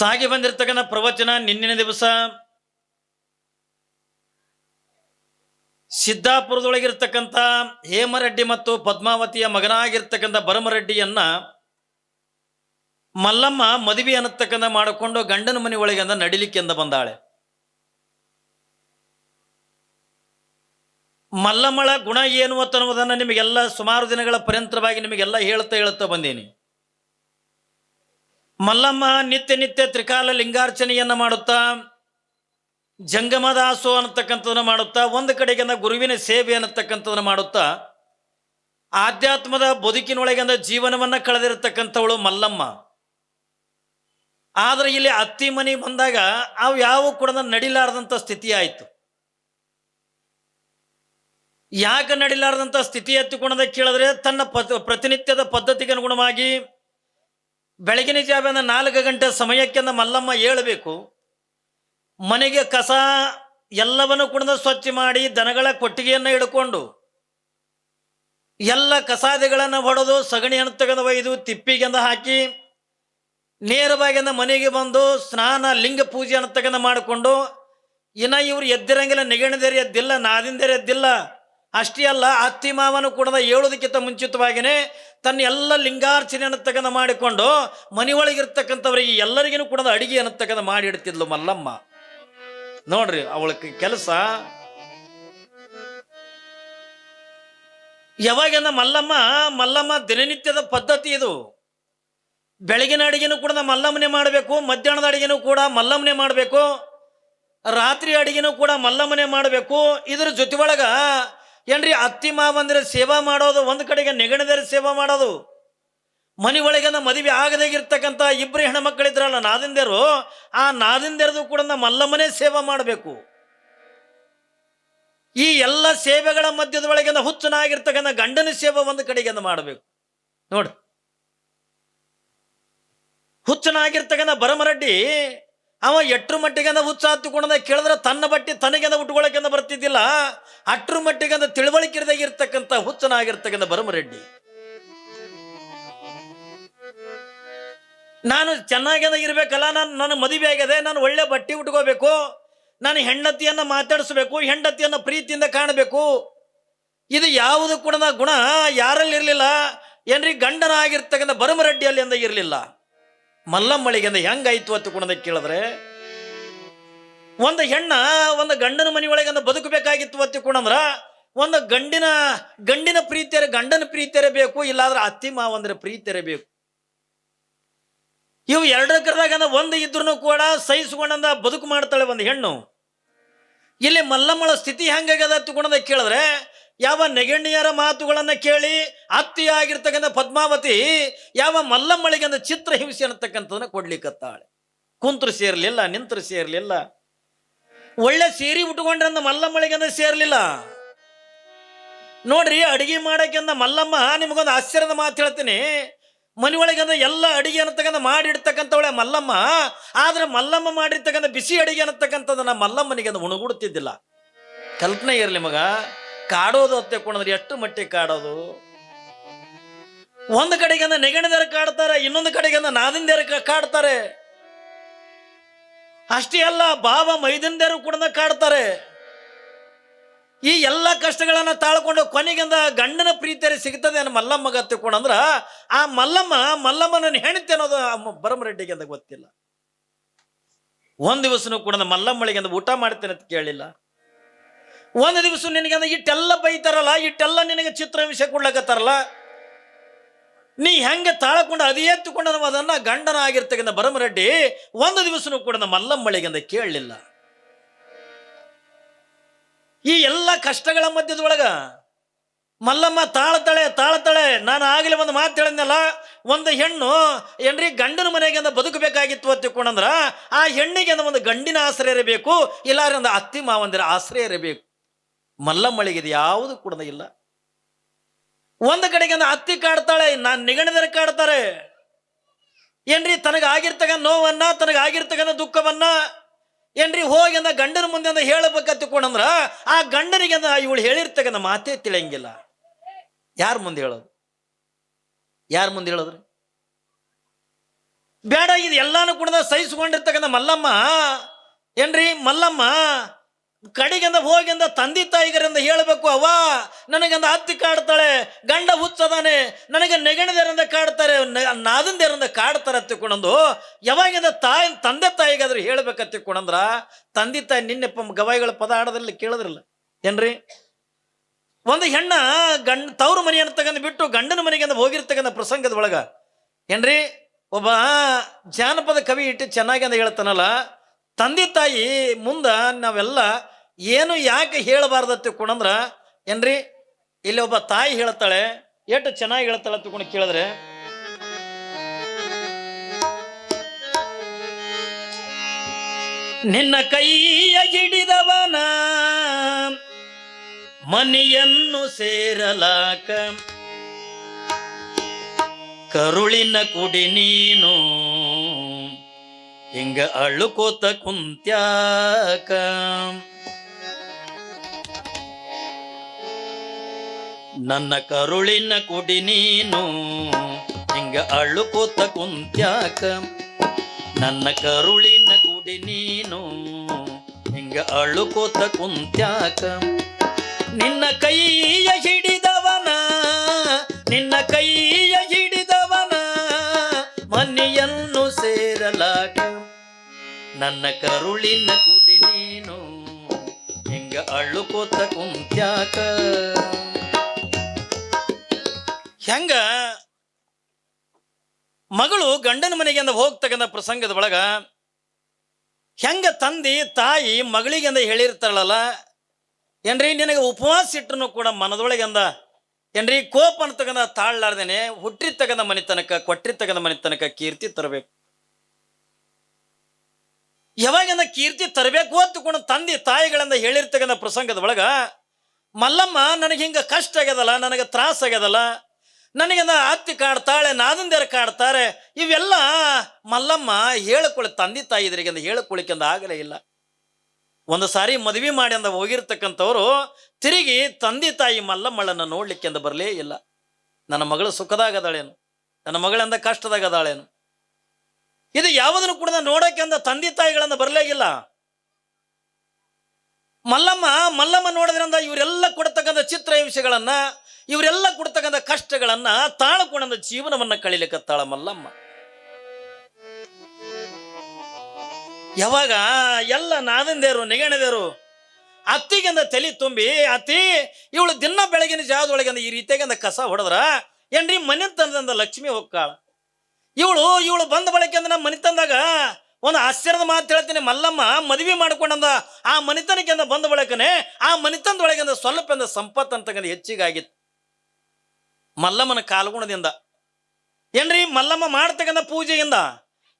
ಸಾಗಿ ಬಂದಿರತಕ್ಕಂಥ ಪ್ರವಚನ ನಿನ್ನಿನ ದಿವಸ ಸಿದ್ದಾಪುರದೊಳಗಿರ್ತಕ್ಕಂಥ ಹೇಮರೆಡ್ಡಿ ಮತ್ತು ಪದ್ಮಾವತಿಯ ಮಗನಾಗಿರ್ತಕ್ಕಂಥ ಭರಮರೆಡ್ಡಿಯನ್ನ ಮಲ್ಲಮ್ಮ ಮದುವೆ ಅನ್ನತಕ್ಕಂಥ ಮಾಡಿಕೊಂಡು ಗಂಡನ ಮನೆ ಒಳಗಿಂದ ನಡಿಲಿಕ್ಕೆಂದ ಬಂದಾಳೆ. ಮಲ್ಲಮ್ಮಳ ಗುಣ ಏನು ಅನ್ನುವುದನ್ನು ನಿಮಗೆಲ್ಲ ಸುಮಾರು ದಿನಗಳ ಪರ್ಯಂತರವಾಗಿ ನಿಮಗೆಲ್ಲ ಹೇಳ್ತಾ ಬಂದೀನಿ. ಮಲ್ಲಮ್ಮ ನಿತ್ಯ ತ್ರಿಕಾಲ ಲಿಂಗಾರ್ಚನೆಯನ್ನ ಮಾಡುತ್ತಾ ಜಂಗಮದಾಸು ಅನ್ನತಕ್ಕಂಥದನ್ನ ಮಾಡುತ್ತಾ ಒಂದು ಕಡೆಗಿಂದ ಗುರುವಿನ ಸೇವೆ ಅನ್ನತಕ್ಕಂಥದನ್ನ ಮಾಡುತ್ತಾ ಆಧ್ಯಾತ್ಮದ ಬದುಕಿನೊಳಗಿಂದ ಜೀವನವನ್ನ ಕಳೆದಿರತಕ್ಕಂಥವಳು ಮಲ್ಲಮ್ಮ. ಆದ್ರೆ ಇಲ್ಲಿ ಅತ್ತಿ ಮನೆ ಬಂದಾಗ ಅವು ಯಾವ ಕೂಡ ನಡಿಲಾರದಂಥ ಸ್ಥಿತಿ ಆಯಿತು. ಯಾಕೆ ನಡಿಲಾರದಂಥ ಸ್ಥಿತಿ ಎತ್ತಿಕೊಂಡದ ಕೇಳಿದ್ರೆ ತನ್ನ ಪ್ರತಿನಿತ್ಯದ ಪದ್ಧತಿಗೆ ಅನುಗುಣವಾಗಿ ಬೆಳಗಿನ ಜಾವನ 4 ಗಂಟೆ ಸಮಯಕ್ಕೆಂದ ಮಲ್ಲಮ್ಮ ಏಳಬೇಕು. ಮನೆಗೆ ಕಸ ಎಲ್ಲವನ್ನು ಕೂಡ ಸ್ವಚ್ಛ ಮಾಡಿ ದನಗಳ ಕೊಟ್ಟಿಗೆಯನ್ನು ಹಿಡ್ಕೊಂಡು ಎಲ್ಲ ಕಸಾದಿಗಳನ್ನು ಹೊಡೆದು ಸಗಣಿಯನ್ನು ತೆಗೆದು ಒಯ್ದು ತಿಪ್ಪಿಗೆಂದ ಹಾಕಿ ನೇರವಾಗಿಂದ ಮನೆಗೆ ಬಂದು ಸ್ನಾನ ಲಿಂಗ ಪೂಜೆಯನ್ನು ತೆಗೆದು ಮಾಡಿಕೊಂಡು ಇನ್ನು ಇವರು ಎದ್ದಿರಂಗಿಲ್ಲ, ನೆಗಣಿದೇರಿ ಎದ್ದಿಲ್ಲ, ನಾದಿಂದೇರಿ ಎದ್ದಿಲ್ಲ. ಅಷ್ಟೇ ಅಲ್ಲ, ಅತ್ತಿ ಮಾವನು ಕೂಡ ಏಳೋದಕ್ಕಿಂತ ಮುಂಚಿತವಾಗಿಯೇ ತನ್ನ ಎಲ್ಲ ಲಿಂಗಾರ್ಚನೆಯನ್ನು ತೆಗೆದು ಮಾಡಿಕೊಂಡು ಮನೆಯೊಳಗಿರ್ತಕ್ಕಂಥವ್ರಿಗೆ ಎಲ್ಲರಿಗೂ ಕೂಡ ಅಡಿಗೆಯನ್ನು ತೆಗೆದು ಮಾಡಿ ಇಡ್ತಿದ್ಲು ಮಲ್ಲಮ್ಮ. ನೋಡ್ರಿ ಅವಳ ಕೆಲಸ. ಯಾವಾಗಿಂದ ಮಲ್ಲಮ್ಮ ದಿನನಿತ್ಯದ ಪದ್ಧತಿ ಇದು. ಬೆಳಗಿನ ಅಡಿಗೆನೂ ಕೂಡ ಮಲ್ಲಮ್ಮನೆ ಮಾಡಬೇಕು, ಮಧ್ಯಾಹ್ನದ ಅಡಿಗೆನೂ ಕೂಡ ಮಲ್ಲಮ್ಮನೆ ಮಾಡಬೇಕು, ರಾತ್ರಿ ಅಡಿಗೆನೂ ಕೂಡ ಮಲ್ಲಮ್ಮನೆ ಮಾಡಬೇಕು. ಇದ್ರ ಜೊತೆ ಒಳಗ ಏನ್ರಿ ಅತ್ತಿ ಮಾವಂದಿರ ಸೇವಾ ಮಾಡೋದು, ಒಂದು ಕಡೆಗೆ ನೆಗಣದರ ಸೇವಾ ಮಾಡೋದು. ಮನೆ ಒಳಗಿಂದ ಮದುವೆ ಆಗದಾಗಿರ್ತಕ್ಕಂಥ 2 ಹೆಣ್ಮಕ್ಳಿದ್ರಲ್ಲ ನಾದಿಂದೇರು, ಆ ನಾದಿಂದೇರದು ಕೂಡ ಮಲ್ಲಮ್ಮನೇ ಸೇವಾ ಮಾಡಬೇಕು. ಈ ಎಲ್ಲ ಸೇವೆಗಳ ಮಧ್ಯದ ಒಳಗಿಂದ ಹುಚ್ಚನಾಗಿರ್ತಕ್ಕಂಥ ಗಂಡನ ಸೇವೆ ಒಂದು ಕಡೆಗಿಂದ ಮಾಡಬೇಕು. ನೋಡಿ, ಹುಚ್ಚನಾಗಿರ್ತಕ್ಕಂಥ ಭರಮರೆಡ್ಡಿ ಅವ ಎಟ್ರ ಮಟ್ಟಿಗೆಂದ ಹುಚ್ಚ ಹತ್ತಿಕೊಂಡ ಕೇಳಿದ್ರೆ ತನ್ನ ಬಟ್ಟಿ ತನಗೆಂದ ಉಟ್ಕೊಳಕ್ಕೆಂದ ಬರ್ತಿದ್ದಿಲ್ಲ. ಅಟ್ರ ಮಟ್ಟಿಗೆಂದ ತಿಳುವಳಿಕೆದಾಗಿರ್ತಕ್ಕಂಥ ಹುಚ್ಚನಾಗಿರ್ತಕ್ಕಂಥ ಭರಮರೆಡ್ಡಿ. ನಾನು ಚೆನ್ನಾಗಿಂದ ಇರ್ಬೇಕಲ್ಲ, ನನ್ನ ಮದುವೆ ಆಗಿದೆ, ನಾನು ಒಳ್ಳೆ ಬಟ್ಟೆ ಉಟ್ಕೋಬೇಕು, ನಾನು ಹೆಂಡತಿಯನ್ನ ಮಾತಾಡಿಸ್ಬೇಕು, ಹೆಂಡತಿಯನ್ನ ಪ್ರೀತಿಯಿಂದ ಕಾಣಬೇಕು. ಇದು ಯಾವುದು ಕೂಡ ಗುಣ ಯಾರಲ್ಲಿ ಇರಲಿಲ್ಲ. ಏನ್ರಿ ಗಂಡನ ಆಗಿರ್ತಕ್ಕಂಥ ಭರಮರೆಡ್ಡಿಯಲ್ಲಿ ಅಂದ ಇರಲಿಲ್ಲ. ಮಲ್ಲಮ್ಮಳಿಗೆಂದ ಹೆಂಗಾಯ್ತು ಅಂತ ಕೇಳಿದ್ರೆ, ಒಂದು ಹೆಣ್ಣ ಒಂದು ಗಂಡನ ಮನೆಯೊಳಗಿಂದ ಬದುಕಬೇಕಾಗಿತ್ತು ಅತ್ತಿಕೊಂಡ್ರ ಒಂದು ಗಂಡಿನ ಪ್ರೀತಿಯರೇ ಗಂಡನ ಪ್ರೀತಿಯರೇ ಬೇಕು, ಇಲ್ಲಾದ್ರೆ ಅತ್ತಿ ಮಾವಂದ್ರ ಪ್ರೀತಿಯರೇ ಬೇಕು. ಇವು ಎರಡಕ್ಕದಾಗ ಒಂದು ಇದ್ರೂ ಕೂಡ ಸಹಿಸ್ಕೊಂಡ ಬದುಕು ಮಾಡ್ತಾಳೆ ಒಂದು ಹೆಣ್ಣು. ಇಲ್ಲಿ ಮಲ್ಲಮ್ಮಳ ಸ್ಥಿತಿ ಹೆಂಗಾಗದ ಅತ್ತಿಕೊಂಡ ಕೇಳಿದ್ರೆ, ಯಾವ ನೆಗಣ್ಣಿಯರ ಮಾತುಗಳನ್ನು ಕೇಳಿ ಅತ್ತಿಯಾಗಿರ್ತಕ್ಕಂಥ ಪದ್ಮಾವತಿ ಯಾವ ಮಲ್ಲಮ್ಮಳಿಗೆ ಚಿತ್ರ ಹಿಂಸೆ ಅನ್ನತಕ್ಕಂಥದನ್ನ ಕೊಡ್ಲಿಕ್ಕತ್ತಾಳೆ. ಕುಂತ್ರು ಸೇರ್ಲಿಲ್ಲ, ನಿಂತರು ಸೇರ್ಲಿಲ್ಲ, ಒಳ್ಳೆ ಸೀರೆ ಉಟ್ಕೊಂಡ್ರಂದ ಮಲ್ಲಮ್ಮಳಿಗೆ ಸೇರ್ಲಿಲ್ಲ. ನೋಡ್ರಿ, ಅಡಿಗೆ ಮಾಡಕ್ಕೆಂದ ಮಲ್ಲಮ್ಮ ನಿಮಗೊಂದು ಆಶ್ಚರ್ಯದ ಮಾತು ಹೇಳ್ತೀನಿ. ಮನೆಯೊಳಗಂದ ಎಲ್ಲ ಅಡಿಗೆ ಅನ್ನತಕ್ಕಂಥ ಮಾಡಿಡ್ತಕ್ಕಂಥವಳೆ ಮಲ್ಲಮ್ಮ. ಆದ್ರೆ ಮಲ್ಲಮ್ಮ ಮಾಡಿರ್ತಕ್ಕಂಥ ಬಿಸಿ ಅಡಿಗೆ ಅನ್ನತಕ್ಕಂಥದನ್ನ ಮಲ್ಲಮ್ಮನಿಗೆ ಉಣಗುಡುತ್ತಿದ್ದಿಲ್ಲ. ಕಲ್ಪನೆ ಇರಲಿ ಮಗ, ಕಾಡೋದು ಅತ್ತೆಕೊಂಡ್ರೆ ಎಷ್ಟು ಮಟ್ಟಿಗೆ ಕಾಡೋದು. ಒಂದು ಕಡೆಗಿಂದ ನೆಗಣದರ ಕಾಡ್ತಾರೆ, ಇನ್ನೊಂದು ಕಡೆಗಿಂದ ನಾದಿಂದೇರ ಕಾಡ್ತಾರೆ. ಅಷ್ಟೇ ಅಲ್ಲ, ಬಾಬಾ ಮೈದಂದೇರು ಕೂಡ ಕಾಡ್ತಾರೆ. ಈ ಎಲ್ಲ ಕಷ್ಟಗಳನ್ನ ತಾಳ್ಕೊಂಡು ಕೊನೆಗಿಂದ ಗಂಡನ ಪ್ರೀತಿಯರಿ ಸಿಗ್ತದೆ ಅನ್ನೋ ಮಲ್ಲಮ್ಮಗ ಅತ್ತಿಕೊಂಡ್ರ ಆ ಮಲ್ಲಮ್ಮನ ಹೆಣ್ತಿ ಅನ್ನೋದು ಭರಮರೆಡ್ಡಿಗೆ ಅಂತ ಗೊತ್ತಿಲ್ಲ. ಒಂದ್ ದಿವಸನೂ ಕೂಡ ಮಲ್ಲಮ್ಮಳಿಗೆ ಊಟ ಮಾಡ್ತೇನೆ ಅಂತ ಕೇಳಿಲ್ಲ. ಒಂದು ದಿವಸ ನಿನಗೆ ಇಟ್ಟೆಲ್ಲ ಬೈತಾರಲ್ಲ, ಇಟ್ಟೆಲ್ಲ ನಿನಗೆ ಚಿತ್ರ ವಿಷಯ ಕೊಡ್ಲಕತ್ತಾರಲ್ಲ, ನೀ ಹೆಂಗೆ ತಾಳ್ಕೊಂಡು ಅದೇ ಎತ್ತುಕೊಂಡ ಅದನ್ನ ಗಂಡನ ಆಗಿರ್ತಕ್ಕಂಥ ಭರಮರೆಡ್ಡಿ ಒಂದು ದಿವಸನೂ ಕೂಡ ಮಲ್ಲಮ್ಮಳಿಗೆ ಕೇಳಲಿಲ್ಲ. ಈ ಎಲ್ಲ ಕಷ್ಟಗಳ ಮಧ್ಯದೊಳಗ ಮಲ್ಲಮ್ಮ ತಾಳ್ತಾಳೆ. ನಾನು ಆಗಲೇ ಒಂದು ಮಾತು ಹೇಳಿದ್ನಲ್ಲ, ಒಂದು ಹೆಣ್ಣು ಏನ್ರಿ ಗಂಡನ ಮನೆಗೆ ಬದುಕಬೇಕಾಗಿತ್ತು ಅತ್ತಿಕೊಂಡ್ರ ಆ ಹೆಣ್ಣಿಗೆ ಒಂದು ಗಂಡಿನ ಆಶ್ರಯ ಇರಬೇಕು, ಇಲ್ಲಾರ ಒಂದು ಅತ್ತಿ ಮಾವಂದಿರ ಆಶ್ರಯ ಇರಬೇಕು. ಮಲ್ಲಮ್ಮಳಿಗೆ ಇದು ಯಾವುದು ಕೂಡ ಇಲ್ಲ. ಒಂದು ಕಡೆಗೆ ಅತ್ತಿ ಕಾಡ್ತಾಳೆ, ನಾನು ನಿಗಣಿದರೆ ಕಾಡ್ತಾರೆ. ಏನ್ರಿ ತನಗಾಗಿರ್ತಕ್ಕಂಥ ನೋವನ್ನ, ತನಗಾಗಿರ್ತಕ್ಕಂಥ ದುಃಖವನ್ನ ಏನ್ರಿ ಹೋಗಿ ಗಂಡನ ಮುಂದೆ ಹೇಳಬೇಕತ್ತಿಕೊಂಡ್ರ ಆ ಗಂಡನಿಗೆ ಇವಳು ಹೇಳಿರ್ತಕ್ಕಂಥ ಮಾತೇ ತಿಳಿಯಂಗಿಲ್ಲ. ಯಾರ ಮುಂದೆ ಹೇಳೋದು? ಬೇಡ ಇದು ಎಲ್ಲಾನು ಕೂಡ ಸಹಿಸ್ಕೊಂಡಿರ್ತಕ್ಕಂಥ ಮಲ್ಲಮ್ಮ ಏನ್ರಿ ಮಲ್ಲಮ್ಮ ಕಡೆಗಿಂದ ಹೋಗಿಂದ ತಂದೆ ತಾಯಿಗರಿಂದ ಹೇಳಬೇಕು, ಅವ್ವ ನನಗಂದ ಹತ್ತಿ ಕಾಡ್ತಾಳೆ, ಗಂಡ ಹುಚ್ಚದಾನೆ, ನನಗೆ ನೆಗಣದೇರಿಂದ ಕಾಡ್ತಾರೆ, ನಾದಿಂದೇರಿಂದ ಕಾಡ್ತಾರೆ ತಿಳ್ಕೊಂಡಂದು ಯಾವಾಗಿಂದ ತಂದೆ ತಾಯಿಗಾದ್ರೂ ಹೇಳ್ಬೇಕಂತ ತಿಳ್ಕೊಂಡ್ರ ತಂದೆ ತಾಯಿ ನಿನ್ನೆಪ್ಪ ಗವಾಯಿಗಳ ಪದ ಆಡೋದ್ರಲ್ಲಿ ಕೇಳಿದ್ರಲ್ಲ ಏನ್ರಿ. ಒಂದು ಹೆಣ್ಣ ತವ್ರ ಮನೆಯನ್ನು ತಗೊಂಡು ಬಿಟ್ಟು ಗಂಡನ ಮನೆಗೆ ಹೋಗಿರ್ತಕ್ಕಂಥ ಪ್ರಸಂಗದ ಒಳಗ ಏನ್ರಿ ಒಬ್ಬ ಜಾನಪದ ಕವಿ ಇಟ್ಟು ಚೆನ್ನಾಗಿ ಅಂತ ಹೇಳ್ತಾನಲ್ಲ, ತಂದೆ ತಾಯಿ ಮುಂದ ನಾವೆಲ್ಲ ಏನು ಯಾಕೆ ಹೇಳಬಾರ್ದು ತಿಳ್ಕೊಂಡ್ರ ಏನ್ರಿ. ಇಲ್ಲಿ ಒಬ್ಬ ತಾಯಿ ಹೇಳ್ತಾಳೆ, ಎಷ್ಟು ಚೆನ್ನಾಗಿ ಹೇಳ್ತಾಳೆ ತಿಳ್ಕೊಂಡು ಕೇಳಿದ್ರೆ, ನಿನ್ನ ಕೈಯ ಹಿಡಿದವನ ಮನೆಯನ್ನು ಸೇರಲಾಕ ಕರುಳಿನ ಕುಡಿ ನೀನು ಹಿಂಗ ಅಳ್ಳುಕೋತ ಕುಂತ್ಯಾಕ. ನನ್ನ ಕರುಳಿನ ಕುಡಿ ನೀನು ಹಿಂಗ ಅಳ್ಳುಕೋತ ಕುಂತ್ಯಾಕ. ನನ್ನ ಕರುಳಿನ ಕುಡಿ ನೀನು ಹಿಂಗ ಅಳ್ಳುಕೋತ ಕುಂತ್ಯಾಕ. ನಿನ್ನ ಕೈಯ ಹಿಡಿದವನ ನಿನ್ನ ಕೈಯ ಹಿಡಿದವನ ಮನೆಯನ್ನು ಸೇರಲಾಗ. ನನ್ನ ಕರುಳಿನ ಕುಡಿ ನೀನು ಹಿಂಗ ಅಳ್ಳುಕೋತ ಕುಂತ್ಯಾಕ. ಹೆಂಗ ಮಗಳು ಗಂಡನ ಮನೆಗೆ ಹೋಗ್ತಕ್ಕಂಥ ಪ್ರಸಂಗದ ಒಳಗ ಹೆಂಗ ತಂದೆ ತಾಯಿ ಮಗಳಿಗೆಂದ ಹೇಳಿರ್ತಾಳಲ್ಲ ಏನ್ರಿ, ನಿನಗೆ ಉಪವಾಸ ಇಟ್ಟನು ಕೂಡ ಮನದೊಳಗೆ ಏನ್ರಿ ಕೋಪ ಅಂತಕ್ಕಂಥ ತಾಳ್ಲಾರ್ದೇನೆ ಹುಟ್ಟಿರ್ತಕ್ಕಂಥ ಮನೆತನಕ ಕೊಟ್ಟಿರ್ತಕ್ಕಂಥ ಮನೆತನಕ ಕೀರ್ತಿ ತರಬೇಕು. ಯಾವಾಗಿಂದ ಕೀರ್ತಿ ತರಬೇಕು ಅಂತಕೊಂಡು ತಂದೆ ತಾಯಿಗಳಿಂದ ಹೇಳಿರ್ತಕ್ಕಂಥ ಪ್ರಸಂಗದ ಒಳಗ ಮಲ್ಲಮ್ಮ ನನಗೆ ಹಿಂಗ ಕಷ್ಟ ಆಗ್ಯದಲ್ಲ, ನನಗೆ ತ್ರಾಸ ಆಗ್ಯದಲ್ಲ, ನನಗೆಂದ ಹತ್ತಿ ಕಾಡ್ತಾಳೆ, ನಾದಿಂದೇರ ಕಾಡ್ತಾರೆ, ಇವೆಲ್ಲ ಮಲ್ಲಮ್ಮ ಹೇಳಿಕೊಳ್ಳಿ ತಂದೆ ತಾಯಿ ಇದ್ರಿಗೆಂದ ಹೇಳಿಕೊಳ್ಳಿಕೆಂದ ಆಗಲೇ ಇಲ್ಲ. ಒಂದು ಸಾರಿ ಮದುವೆ ಮಾಡಿ ಅಂದ ಹೋಗಿರ್ತಕ್ಕಂಥವ್ರು ತಿರುಗಿ ತಂದೆ ತಾಯಿ ಮಲ್ಲಮ್ಮಳನ್ನು ನೋಡ್ಲಿಕ್ಕೆ ಅಂದ ಬರಲೇ ಇಲ್ಲ. ನನ್ನ ಮಗಳು ಸುಖದಾಗದಾಳೇನು, ನನ್ನ ಮಗಳಿಂದ ಕಷ್ಟದಾಗದಾಳೇನು, ಇದು ಯಾವುದನ್ನು ಕೂಡ ನೋಡಕ್ಕೆ ಅಂದ ತಂದೆ ತಾಯಿಗಳಿಂದ ಬರಲೇ ಇಲ್ಲ. ಮಲ್ಲಮ್ಮ ನೋಡಿದ್ರಿಂದ ಇವರೆಲ್ಲ ಕೊಡ್ತಕ್ಕಂಥ ಚಿತ್ರ ಹಿಂಸೆಗಳನ್ನ, ಇವರೆಲ್ಲ ಕೊಡ್ತಕ್ಕಂಥ ಕಷ್ಟಗಳನ್ನ ತಾಳ್ಕೊಂಡ ಜೀವನವನ್ನ ಕಳಿಲಿಕ್ಕತ್ತಾಳ ಮಲ್ಲಮ್ಮ. ಯಾವಾಗ ಎಲ್ಲ ನಾದಿಂದೇರು ನೆಗಣದೇರು ಅತ್ತಿಗೆಂದ ತಲೆ ತುಂಬಿ, ಅತ್ತಿ ಇವಳು ದಿನ ಬೆಳಗಿನ ಜಾವದೊಳಗಂದ ಈ ರೀತಿಯಾಗಂದ ಕಸ ಹೊಡೆದ್ರ ಏನ್ರಿ ಮನೆತನದಿಂದ ಲಕ್ಷ್ಮಿ ಹೋಗ್ಕಾಳ. ಇವಳು ಬಂದ ಬಳಕೆ ಅಂದ್ರೆ ನಮ್ಮ ಮನೆತನದಾಗ ಒಂದು ಆಶ್ಚರ್ಯದ ಮಾತು ಹೇಳ್ತೀನಿ, ಮಲ್ಲಮ್ಮ ಮದುವೆ ಮಾಡ್ಕೊಂಡಂದ ಆ ಮನೆತನಕ್ಕಿಂದ ಬಂದ ಬಳಕನೆ ಆ ಮನೆತನದೊಳಗಿಂದ ಸ್ವಲ್ಪ ಸಂಪತ್ತು ಅಂತಕ್ಕಂಥ ಹೆಚ್ಚಿಗಾಗಿತ್ತು ಮಲ್ಲಮ್ಮನ ಕಾಲ್ಗುಣದಿಂದ. ಏನ್ರಿ ಮಲ್ಲಮ್ಮ ಮಾಡ್ತಕ್ಕಂಥ ಪೂಜೆಯಿಂದ,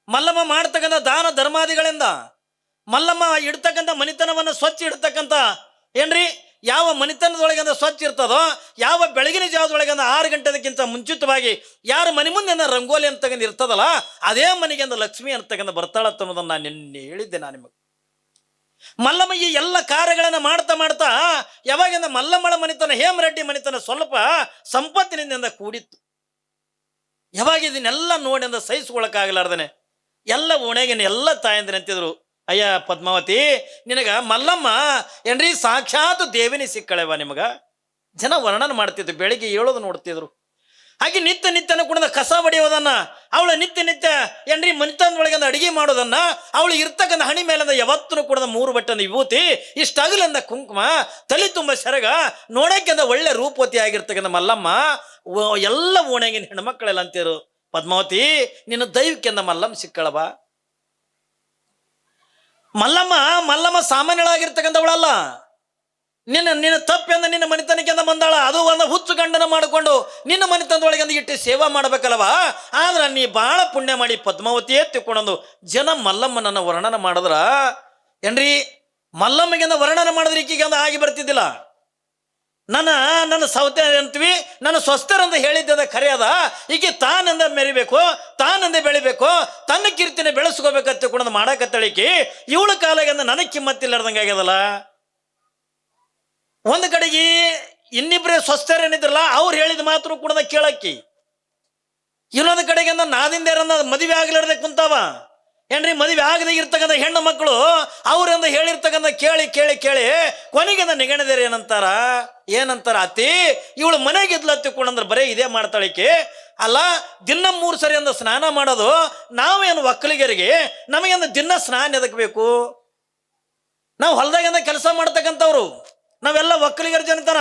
ಮಲ್ಲಮ್ಮ ಮಾಡ್ತಕ್ಕಂಥ ದಾನ ಧರ್ಮಾದಿಗಳಿಂದ, ಮಲ್ಲಮ್ಮ ಇಡ್ತಕ್ಕಂಥ ಮನೆತನವನ್ನು ಸ್ವಚ್ಛ ಇಡ್ತಕ್ಕಂಥ ಏನ್ರಿ ಯಾವ ಮನೆತನದೊಳಗಿಂದ ಸ್ವಚ್ಛ ಇರ್ತದೋ, ಯಾವ ಬೆಳಗಿನ ಜಾವದೊಳಗಿಂದ 6 ಗಂಟೆದಕ್ಕಿಂತ ಮುಂಚಿತವಾಗಿ ಯಾರ ಮನೆ ಮುಂದೆ ರಂಗೋಲಿ ಅಂತಕ್ಕಂಥ ಇರ್ತದಲ್ಲ ಅದೇ ಮನೆಗಿಂದ ಲಕ್ಷ್ಮಿ ಅಂತಕ್ಕಂಥ ಬರ್ತಾಳತ್ತ ಅನ್ನೋದನ್ನ ನಾನು ನಿನ್ನೆ ಹೇಳಿದ್ದೆ. ನಾನು ನಿಮಗೆ ಮಲ್ಲಮ್ಮ ಈ ಎಲ್ಲ ಕಾರ್ಯಗಳನ್ನ ಮಾಡ್ತಾ ಯಾವಾಗಿಂದ ಮಲ್ಲಮ್ಮಳ ಮನೆತನ ಹೇಮರೆಡ್ಡಿ ಮನೆತನ ಸ್ವಲ್ಪ ಸಂಪತ್ತಿನಿಂದ ಕೂಡಿತ್ತು. ಯಾವಾಗ ಇದನ್ನೆಲ್ಲ ನೋಡಿ ಅಂದ ಸಹಿಸ್ಕೊಳಕ್ಕಾಗಲಾರ್ದನೆ ಎಲ್ಲ ಓಣೆಗಿನ ಎಲ್ಲ ತಾಯಂದ್ರೆ ಅಂತಿದ್ರು, ಅಯ್ಯ ಪದ್ಮಾವತಿ ನಿನಗ ಮಲ್ಲಮ್ಮ ಏನ್ರಿ ಸಾಕ್ಷಾತ್ ದೇವಿನಿ ಸಿಕ್ಕಳೆವ. ನಿಮಗ ಜನ ವರ್ಣನ ಮಾಡ್ತಿದ್ರು, ಬೆಳಿಗ್ಗೆ ಹೇಳೋದು ನೋಡ್ತಿದ್ರು. ಹಾಗೆ ನಿತ್ಯನೂ ಕೂಡ ಕಸ ಬಡಿಯೋದನ್ನ, ಅವಳ ನಿತ್ಯ ಏನ್ರಿ ಮನೆತನದೊಳಗೆ ಅಡಿಗೆ ಮಾಡೋದನ್ನ, ಅವಳು ಇರ್ತಕ್ಕಂಥ ಹಣಿ ಮೇಲಿಂದ ಯಾವತ್ತೂ ಕೂಡ 3 ಬಟ್ಟೆ ವಿಭೂತಿ, ಇಷ್ಟಗಲಿಂದ ಕುಂಕುಮ, ತಲೆ ತುಂಬ ಸೆರಗ, ನೋಡಕ್ಕಿಂತ ಒಳ್ಳೆ ರೂಪವತಿ ಆಗಿರ್ತಕ್ಕಂಥ ಮಲ್ಲಮ್ಮ ಎಲ್ಲ ಓಣೆಗಿನ ಹೆಣ್ಮಕ್ಳೆಲ್ಲ ಅಂತಿರು, ಪದ್ಮಾವತಿ ನಿನ್ನ ದೈವಕ್ಕೆಂದ ಮಲ್ಲಮ್ಮ ಸಿಕ್ಕಳವ. ಮಲ್ಲಮ್ಮ ಸಾಮಾನ್ಯಳಾಗಿರ್ತಕ್ಕಂಥವಳಲ್ಲ. ನಿನ್ನ ತಪ್ಪೆಂದ ನಿನ್ನ ಮನೆತನಕ್ಕೆಂದ ಬಂದಾಳ. ಅದು ಒಂದು ಹುಚ್ಚು ಗಂಡನ ಮಾಡಿಕೊಂಡು ನಿನ್ನ ಮನೆತನದೊಳಗೆಂದು ಇಟ್ಟು ಸೇವಾ ಮಾಡ್ಬೇಕಲ್ವ. ಆದ್ರೆ ನೀ ಬಹಳ ಪುಣ್ಯ ಮಾಡಿ ಪದ್ಮಾವತಿಯೇ ತಿಳ್ಕೊಂಡೊಂದು ಜನ ಮಲ್ಲಮ್ಮನನ್ನ ವರ್ಣನ ಮಾಡಿದ್ರ ಏನ್ರಿ, ಮಲ್ಲಮ್ಮಿಗೆಂದ ವರ್ಣನ ಮಾಡಿದ್ರೆ ಈಕಿಗೆಂದ ಆಗಿ ಬರ್ತಿದ್ದಿಲ್ಲ. ನನ್ನ ಸೌತೆ ಅಂತೀವಿ, ನನ್ನ ಸ್ವಸ್ಥರಂದ ಹೇಳಿದ್ದ ಖರೆ ಅದ. ಈಗ ತಾನೆಂದ ಮೆರಿಬೇಕು, ತಾನೆಂದ ಬೆಳಿಬೇಕು, ತನ್ನ ಕೀರ್ತಿನ ಬೆಳೆಸ್ಕೋಬೇಕಂತ ತಿಳ್ಕೊಂಡ್ ಮಾಡಕತ್ತಳಿಕಿ ಇವಳ ಕಾಲಾಗಂದ ನನಗೆ ಕಿಮ್ಮತ್ತಿಲ್ಲಾರ್ದಂಗೆ ಆಗ್ಯದಲ್ಲ. ಒಂದು ಕಡೆಗೆ ಇನ್ನಿಬ್ಬರೇ ಸ್ವಸ್ಥರೇನಿದ್ರಲ್ಲ ಅವ್ರು ಹೇಳಿದ ಮಾತ್ರ ಕೂಡ ಕೇಳಕ್ಕಿ, ಇನ್ನೊಂದು ಕಡೆಗೆ ನಾದಿಂದೇರನ್ನ ಮದುವೆ ಆಗ್ಲಿರದೆ ಕುಂತಾವ. ಏನ್ರಿ ಮದುವೆ ಆಗದೆ ಇರ್ತಕ್ಕಂಥ ಹೆಣ್ಣು ಮಕ್ಕಳು ಅವರಿಂದ ಹೇಳಿರ್ತಕ್ಕಂಥ ಕೇಳಿ ಕೇಳಿ ಕೇಳಿ ಕೊನೆಗಿಂದ ನಿಗಣದೇರು ಏನಂತಾರ ಅತ್ತಿ ಇವಳು ಮನೆಗೆ ಇದ್ಲತ್ತಿಕೊಂಡಂದ್ರೆ ಬರೀ ಇದೇ ಮಾಡ್ತಾಳಿಕೆ ಅಲ್ಲ. ದಿನ 3 ಸರಿ ಅಂದ ಸ್ನಾನ ಮಾಡೋದು ನಾವೇನು ಒಕ್ಕಲಿಗರಿಗೆ ನಮಗೆಂದ ದಿನ ಸ್ನಾನ ಎದಕ್ ಬೇಕು? ನಾವು ಹೊಲದಾಗಿಂದ ಕೆಲಸ ಮಾಡ್ತಕ್ಕಂಥವ್ರು ನಾವೆಲ್ಲ ಒಕ್ಕಲಿಗರ ಜನತನ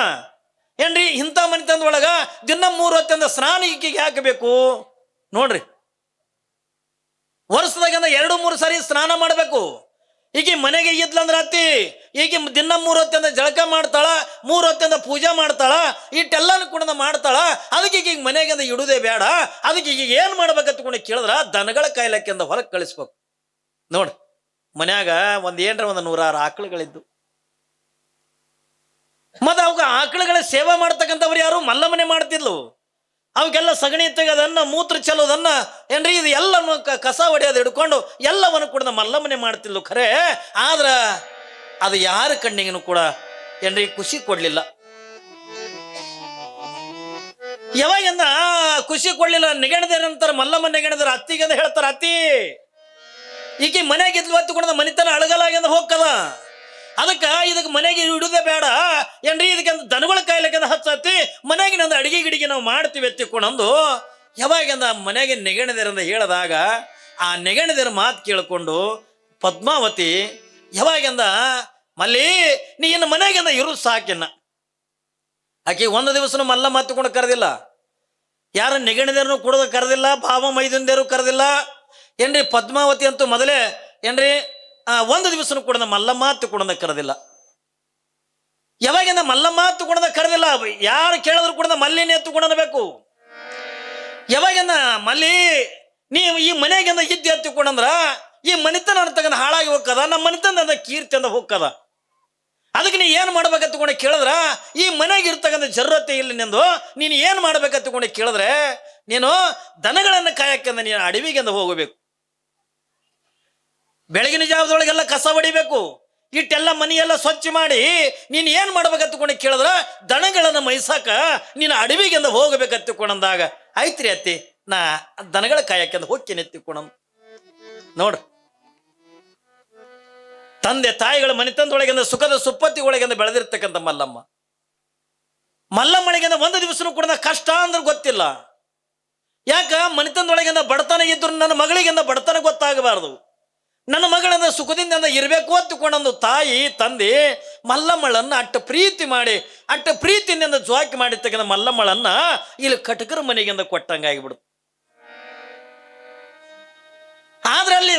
ಏನ್ರಿ. ಇಂಥ ಮನೆತನದೊಳಗ ದಿನ 3 ಹೊತ್ತಿಂದ ಸ್ನಾನ ಈಕಿಗೆ ಹಾಕಬೇಕು ನೋಡ್ರಿ. ವರ್ಷದಾಗಿಂದ 2-3 ಸರಿ ಸ್ನಾನ ಮಾಡಬೇಕು. ಈಗ ಮನೆಗೆ ಇದ್ಲಂದ್ರ ಅತ್ತಿ ಈಗ ದಿನ 3 ಹೊತ್ತಿಂದ ಜಳಕ ಮಾಡ್ತಾಳ, 3 ಹೊತ್ತಿಂದ ಪೂಜೆ ಮಾಡ್ತಾಳ, ಇಟ್ಟೆಲ್ಲಾನು ಕೂಡ ಮಾಡ್ತಾಳ. ಅದಕ್ಕೆ ಈಗ ಮನೆಗಿಂದ ಇಡುದೇ ಬೇಡ. ಅದಕ್ಕೆ ಈಗ ಏನ್ ಮಾಡ್ಬೇಕಂತ ಕೇಳಿದ್ರ ದನಗಳ ಕಾಯ್ಲಕ್ಕಿಂದ ಹೊರಗೆ ಕಳಿಸ್ಬೇಕು ನೋಡ್ರಿ. ಮನ್ಯಾಗ ಒಂದು 100 ಆಕಳುಗಳಿದ್ದು ಮತ್ತೆ ಅವಾಗ ಆಕಳುಗಳ ಸೇವೆ ಮಾಡ್ತಕ್ಕಂಥವ್ರು ಯಾರು? ಮಲ್ಲಮ್ಮನೆ ಮಾಡ್ತಿದ್ಲು. ಅವಕ್ಕೆಲ್ಲ ಸಗಣಿ ತೆಗೋದನ್ನ ಮೂತ್ರ ಚೆಲ್ಲೋದನ್ನ ಏನ್ರಿ ಇದು ಎಲ್ಲವನ್ನು ಕಸ ಹೊಡೆಯೋದು ಹಿಡ್ಕೊಂಡು ಎಲ್ಲವನ್ನು ಕೂಡ ಮಲ್ಲಮ್ಮನೆ ಮಾಡ್ತಿದ್ಲು. ಖರೆ ಆದ್ರ ಅದು ಯಾರ ಕಣ್ಣಿಗೂ ಕೂಡ ಏನ್ರಿ ಖುಷಿ ಕೊಡ್ಲಿಲ್ಲ. ಯಾವಾಗಿಂದ ಖುಷಿ ಕೊಡ್ಲಿಲ್ಲ ನೆಗಣದೇರ ಅಂತಾರ ಮಲ್ಲಮ್ಮ ನೆಗಣದೇರ ಅತ್ತಿಗೆ ಹೇಳ್ತಾರ ಅತ್ತಿ ಈಕಿ ಮನೆಗಿದ್ಲು ಹೊತ್ತುಕೊಂಡ ಮನಿತನ ಅಳಗಲಾಗಿಂದ ಹೋಗ್ಕದ. ಅದಕ್ಕೆ ಇದಕ್ಕೆ ಮನೆಗೆ ಇಡುದೇ ಬೇಡ ಏನ್ರಿ ಇದಕ್ಕೆ ದನಗಳ ಕಾಯ್ಲಿಕ್ಕೆ ಹಚ್ಚತ್ತಿ ಮನೆಗೆ ನಂದು ಅಡಿಗೆ ಗಿಡಿಗೆ ನಾವು ಮಾಡ್ತೀವಿ ಎತ್ತಿಕೊಂಡಂದು ಯಾವಾಗಿಂದ ಮನೆಗೆ ನೆಗಣದೇರಂದ ಹೇಳಿದಾಗ ಆ ನೆಗಣದೇರ ಮಾತು ಕೇಳಿಕೊಂಡು ಪದ್ಮಾವತಿ ಯಾವಾಗಿಂದ ಮಲ್ಲಿ ನೀ ಇನ್ನು ಮನೆಗಿಂದ ಇರು ಸಾಕಿನ್ನ. ಆಕೆ ಒಂದು ದಿವಸನೂ ಮಲ್ಲ ಮಾತುಕೊಂಡು ಕರೆದಿಲ್ಲ, ಯಾರ ನೆಗಣದೇರನು ಕೂಡ ಕರೆದಿಲ್ಲ, ಭಾವ ಮೈದಂದೇರು ಕರೆದಿಲ್ಲ ಏನ್ರಿ. ಪದ್ಮಾವತಿ ಅಂತೂ ಮೊದಲೇ ಏನ್ರಿ ಒಂದು ದಿವಸನೂ ಕೂಡ ಮಲ್ಲ ಮಾತು ಕೂಡ ಕರೆದಿಲ್ಲ. ಯಾವಾಗಿಂದ ಮಲ್ಲ ಮಾತು ಕೂಡ ಕರೆದಿಲ್ಲ. ಯಾರು ಕೇಳಿದ್ರು ಕೂಡ ಮಲ್ಲಿನೇ ಎತ್ತುಕೊಂಡಬೇಕು. ಯಾವಾಗಿಂದ ಮಲ್ಲಿ ನೀವು ಈ ಮನೆಗಿಂದ ಇದ್ದು ಎತ್ತುಕೊಂಡಂದ್ರ ಈ ಮನಿತನ ಅಂತಕ್ಕಂಥ ಹಾಳಾಗಿ ಹೋಗ್ಕದ, ನಮ್ಮ ಮನಿತನ ಕೀರ್ತಿ ಅಂದ ಹೋಗ್ಕದ. ಅದಕ್ಕೆ ನೀ ಏನು ಮಾಡ್ಬೇಕಂತಕೊಂಡು ಕೇಳಿದ್ರ ಈ ಮನೆಗೆ ಇರ್ತಕ್ಕಂಥ ಜರ್ರತೆ ಇಲ್ಲಿ ನಿಂದು ನೀನು ಏನು ಮಾಡ್ಬೇಕಂತಕೊಂಡು ಕೇಳಿದ್ರೆ ನೀನು ದನಗಳನ್ನು ಕಾಯಕ್ಕಂದ ನೀನು ಅಡವಿಗೆಂದ ಹೋಗಬೇಕು. ಬೆಳಗಿನ ಜಾವದೊಳಗೆಲ್ಲ ಕಸ ಹೊಡಿಬೇಕು, ಇಟ್ಟೆಲ್ಲ ಮನೆಯೆಲ್ಲ ಸ್ವಚ್ಛ ಮಾಡಿ ನೀನು ಏನು ಮಾಡ್ಬೇಕಂತಕೊಂಡು ಕೇಳಿದ್ರ ದನಗಳನ್ನು ಮೈಸಾಕ ನೀನು ಅಡವಿಗೆಂದ ಹೋಗಬೇಕಂತಕೊಂಡಂದಾಗ ಆಯ್ತ್ರಿ ಅತ್ತಿ ನಾ ದನಗಳ ಕಾಯಕ್ಕೆಂದ ಹೋಗ್ತೀನಿ ಎತ್ತಿಕೊಂಡ ನೋಡ್ರಿ. ತಂದೆ ತಾಯಿಗಳ ಮನೆತನದೊಳಗಿಂದ ಸುಖದ ಸುಪ್ಪತ್ತಿ ಒಳಗಿಂದ ಬೆಳೆದಿರ್ತಕ್ಕಂಥ ಮಲ್ಲಮ್ಮಳಿಗಿಂದ ಒಂದು ದಿವಸನೂ ಕೂಡ ಕಷ್ಟ ಅಂದ್ರೆ ಗೊತ್ತಿಲ್ಲ. ಯಾಕ ಮನೆತನದೊಳಗಿಂದ ಬಡತನ ಇದ್ರು ನನ್ನ ಮಗಳಿಗಿಂದ ಬಡತನ ಗೊತ್ತಾಗಬಾರ್ದು, ನನ್ನ ಮಗಳಿಂದ ಸುಖದಿಂದ ಇರಬೇಕು ಅಂತಕೊಂಡೊಂದು ತಾಯಿ ತಂದೆ ಮಲ್ಲಮ್ಮಳನ್ನ ಅಟ್ಟ ಪ್ರೀತಿ ಮಾಡಿ ಅಟ್ಟ ಪ್ರೀತಿಯಿಂದ ಜೋಕಿ ಮಾಡಿರ್ತಕ್ಕಂಥ ಮಲ್ಲಮ್ಮಳನ್ನ ಇಲ್ಲಿ ಕಟಕರ ಮನೆಗಿಂದ ಕೊಟ್ಟಂಗಾಗಿಬಿಡ್ತು. ಆದ್ರೆ ಅಲ್ಲಿ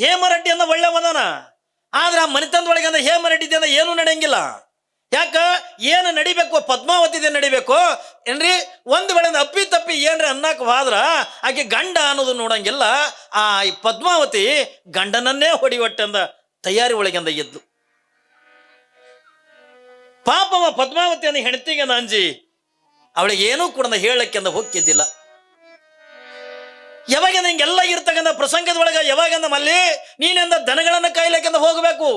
ಹೇಮರೆಡ್ಡಿ ಅಂದ ಒಳ್ಳೆ ಮದನ, ಆದ್ರೆ ಆ ಮನೆತನದೊಳಗಿಂದ ಹೇಮರೆಡ್ಡಿದಿಂದ ಏನೂ ನಡೆಯಂಗಿಲ್ಲ. ಯಾಕ ಏನು ನಡಿಬೇಕು ಪದ್ಮಾವತಿದೆ ನಡಿಬೇಕು ಏನ್ರಿ. ಒಂದು ವೇಳೆ ಅಪ್ಪಿ ತಪ್ಪಿ ಏನ್ರಿ ಅನ್ನಕ್ಕೆ ಹೋದ್ರ ಆಕೆ ಗಂಡ ಅನ್ನೋದು ನೋಡಂಗಿಲ್ಲ. ಆ ಪದ್ಮಾವತಿ ಗಂಡನನ್ನೇ ಹೊಡಿವಟ್ಟಂದ ತಯಾರಿ ಒಳಗಿಂದ ಎದ್ಲು. ಪಾಪವ ಪದ್ಮಾವತಿಯನ್ನು ಹೆಂಡತಿಗೆ ಅಂಜಿ ಅವಳಿಗೆ ಏನೂ ಕೂಡ ಹೇಳಕ್ಕೆಂದ ಹೋಗ್ತಿದ್ದಿಲ್ಲ. ಯಾವಾಗ ಹಿಂಗೆಲ್ಲ ಇರ್ತಕ್ಕಂಥ ಪ್ರಸಂಗದೊಳಗ ಯಾವಾಗಂದ ಮಲ್ಲಿ ನೀನೆಂದ ದನಗಳನ್ನ ಕಾಯ್ಲಿಕ್ಕೆಂದ ಹೋಗಬೇಕು.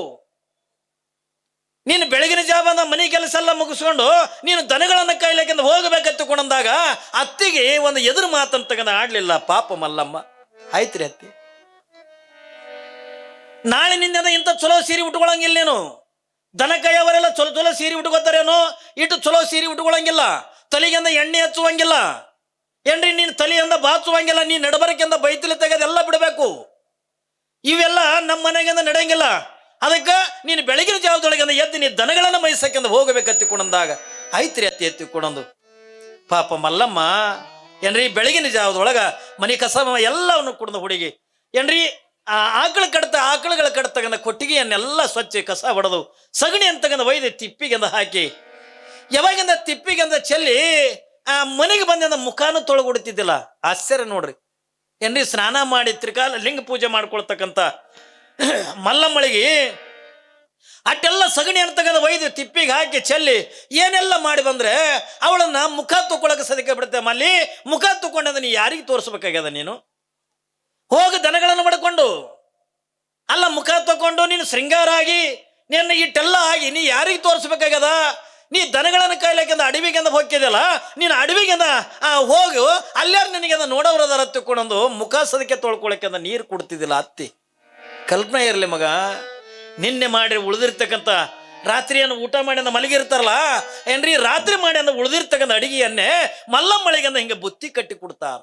ನೀನು ಬೆಳಗಿನ ಜಾವನ ಮನೆ ಕೆಲಸ ಎಲ್ಲ ಮುಗಿಸ್ಕೊಂಡು ನೀನು ದನಗಳನ್ನ ಕಾಯ್ಲಿಕ್ಕೆಂದ ಹೋಗಬೇಕಂತಕೊಂಡಂದಾಗ ಅತ್ತಿಗೆ ಒಂದು ಎದುರು ಮಾತಂತಕ್ಕಂಥ ಆಡ್ಲಿಲ್ಲ ಪಾಪ ಮಲ್ಲಮ್ಮ. ಆಯ್ತ್ರಿ ಅತ್ತಿ, ನಾಳೆ ನಿಂದ ಇಂಥ ಚಲೋ ಸೀರೆ ಉಟ್ಕೊಳಂಗಿಲ್ಲ, ನೀನು ದನ ಕಾಯವರೆಲ್ಲ ಚಲೋ ಚಲೋ ಸೀರೆ ಉಟ್ಕೋತಾರೇನೋ, ಇಟ್ಟು ಚಲೋ ಸೀರೆ ಉಟ್ಕೊಳಂಗಿಲ್ಲ, ತಲೆಗೆಂದ ಎಣ್ಣೆ ಹಚ್ಚುವಂಗಿಲ್ಲ ಏನ್ರಿ, ನೀನು ತಲೆಯಿಂದ ಬಾಚುವಂಗಿಲ್ಲ, ನೀನು ನಡಬರಕ್ಕೆಂದ ಬೈತಲಿ ತೆಗೆದೆಲ್ಲ ಬಿಡಬೇಕು. ಇವೆಲ್ಲ ನಮ್ಮ ಮನೆಗಿಂದ ನಡೆಯಂಗಿಲ್ಲ. ಅದಕ್ಕೆ ನೀನು ಬೆಳಗಿನ ಜಾವದೊಳಗಿಂದ ಎದ್ದು ನೀನು ದನಗಳನ್ನು ಮೈಸಕ್ಕೆಂದು ಹೋಗಬೇಕತ್ತಿಕೊಂಡಂದಾಗ ಆಯ್ತ್ರಿ ಅತ್ತಿ ಎತ್ತಿಕೊಂಡೊಂದು ಪಾಪ ಮಲ್ಲಮ್ಮ ಏನ್ರಿ ಬೆಳಗಿನ ಜಾವದೊಳಗ ಮನೆ ಕಸ ಎಲ್ಲವನ್ನು ಕುಡಿದು ಹುಡುಗಿ ಏನ್ರಿ ಆ ಆಕಳುಗಳ ಕಡ್ತಕ್ಕಂಥ ಕೊಟ್ಟಿಗೆಯನ್ನೆಲ್ಲ ಸ್ವಚ್ಛ ಕಸ ಹೊಡೆದು ಸಗಣಿ ಅಂತಕ್ಕಂಥ ಒಯ್ದು ತಿಪ್ಪಿಗೆಂದ ಹಾಕಿ ಯಾವಾಗಿಂದ ತಿಪ್ಪಿಗೆಂದ ಚೆಲ್ಲಿ ಆ ಮನೆಗೆ ಬಂದ ಮುಖಾನು ತೊಳಗುಡ್ತಿದ್ದಿಲ್ಲ. ಆಶ್ಚರ್ಯ ನೋಡ್ರಿ ಏನ್ರಿ, ಸ್ನಾನ ಮಾಡಿ ತ್ರಿಕಾಲ ಲಿಂಗ ಪೂಜೆ ಮಾಡ್ಕೊಳ್ತಕ್ಕಂಥ ಮಲ್ಲಮ್ಮಳಿಗೆ ಅಟ್ಟೆಲ್ಲ ಸಗಣಿ ಅಂತಕ್ಕಂಥ ಒಯ್ದು ತಿಪ್ಪಿಗೆ ಹಾಕಿ ಚೆಲ್ಲಿ ಏನೆಲ್ಲ ಮಾಡಿ ಬಂದ್ರೆ ಅವಳನ್ನ ಮುಖ ತಗೊಳಕ್ಕೆ ಸದಕ್ಕೆ ಬಿಡುತ್ತೆ. ಮಲ್ಲಿ ಮುಖ ತಗೊಂಡದ ನೀ ಯಾರಿಗೆ ತೋರಿಸ್ಬೇಕಾಗ್ಯದ? ನೀನು ಹೋಗಿ ದನಗಳನ್ನು ಮಾಡ್ಕೊಂಡು ಅಲ್ಲ ಮುಖ ತಕೊಂಡು ನೀನು ಶೃಂಗಾರ ಆಗಿ ನಿನ್ನ ಇಟ್ಟೆಲ್ಲ ಆಗಿ ನೀ ಯಾರಿಗೆ ತೋರಿಸ್ಬೇಕಾಗ್ಯದ? ನೀ ದನಗಳನ್ನು ಕಾಯ್ಲಿಕ್ಕೆಂದ ಅಡವಿಗೆಂದ ಹೋಗ್ತಿದ್ಯಲ್ಲ, ನೀನು ಅಡವಿಗೆಂದ ಹೋಗು, ಅಲ್ಲಾರು ನಿನಗೆಂದ ನೋಡೋರದಾರ ತಿಳ್ಕೊಂಡೊಂದು ಮುಖ ಸದಕ್ಕೆ ತೊಳ್ಕೊಳಕ್ಕೆಂದ ನೀರು ಕೊಡ್ತಿದ್ದಿಲ್ಲ ಅತ್ತಿ. ಕಲ್ಪನೆ ಇರಲಿ ಮಗ, ನಿನ್ನೆ ಮಾಡಿ ಉಳಿದಿರ್ತಕ್ಕಂಥ ರಾತ್ರಿಯನ್ನು ಊಟ ಮಾಡಿ ಅಂದ ಮಲಗಿರ್ತಾರಲ್ಲ ಏನ್ರಿ, ರಾತ್ರಿ ಮಾಡಿ ಅಂದ ಉಳಿದಿರ್ತಕ್ಕಂಥ ಅಡಿಗೆಯನ್ನೇ ಮಲ್ಲಮ್ಮಳಿಗೆಂದ ಹಿಂಗೆ ಬುತ್ತಿ ಕಟ್ಟಿ ಕೊಡ್ತಾರ.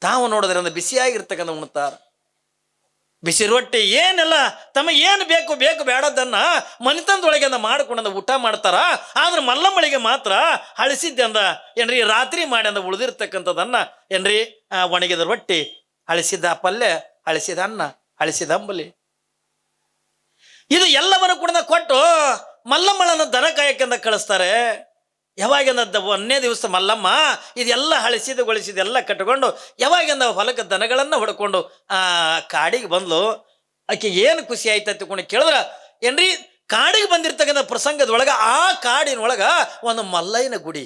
ತಾವು ನೋಡಿದ್ರಿಂದ ಬಿಸಿಯಾಗಿರ್ತಕ್ಕಂಥ ಉಣ್ತಾರ. ಬಿಸಿ ರೊಟ್ಟಿ ಏನೆಲ್ಲ ತಮ್ಮ ಏನು ಬೇಕು ಬೇಕು ಬೇಡದನ್ನ ಮನೆತನದೊಳಗೆಂದ ಮಾಡಿಕೊಂಡ ಊಟ ಮಾಡ್ತಾರ. ಆದ್ರೆ ಮಲ್ಲಮ್ಮಳಿಗೆ ಮಾತ್ರ ಹಳಸಿದ್ದೆ ಅಂದ ಏನ್ರಿ, ರಾತ್ರಿ ಮಾಡಿ ಅಂದ ಉಳಿದಿರ್ತಕ್ಕಂಥದನ್ನ ಏನ್ರಿ, ಒಣಗಿದ ರೊಟ್ಟಿ, ಹಳಸಿದ ಪಲ್ಯ, ಹಳಸಿದ ಅನ್ನ, ಹಳಸಿದ ಅಂಬಲಿ, ಇದು ಎಲ್ಲವನ್ನು ಕೂಡ ಕೊಟ್ಟು ಮಲ್ಲಮ್ಮಳನ್ನು ದನ ಕಾಯಕ್ಕೆಂದ ಕಳಿಸ್ತಾರೆ. ಯಾವಾಗಿಂದ ಒಂದನೇ ದಿವಸ ಮಲ್ಲಮ್ಮ ಇದೆಲ್ಲ ಹಳಸಿದಗೊಳಿಸಿದೆಲ್ಲ ಕಟ್ಟಿಕೊಂಡು ಯಾವಾಗಿಂದ ಹೊಲಕ್ಕೆ ದನಗಳನ್ನು ಹೊಡ್ಕೊಂಡು ಕಾಡಿಗೆ ಬಂದ್ಲು. ಆಕೆ ಏನು ಖುಷಿ ಆಯ್ತು ತಿಳ್ಕೊಂಡು ಕೇಳಿದ್ರ ಏನ್ರಿ, ಕಾಡಿಗೆ ಬಂದಿರ್ತಕ್ಕಂಥ ಪ್ರಸಂಗದೊಳಗ ಆ ಕಾಡಿನೊಳಗ ಒಂದು ಮಲ್ಲಯ್ಯನ ಗುಡಿ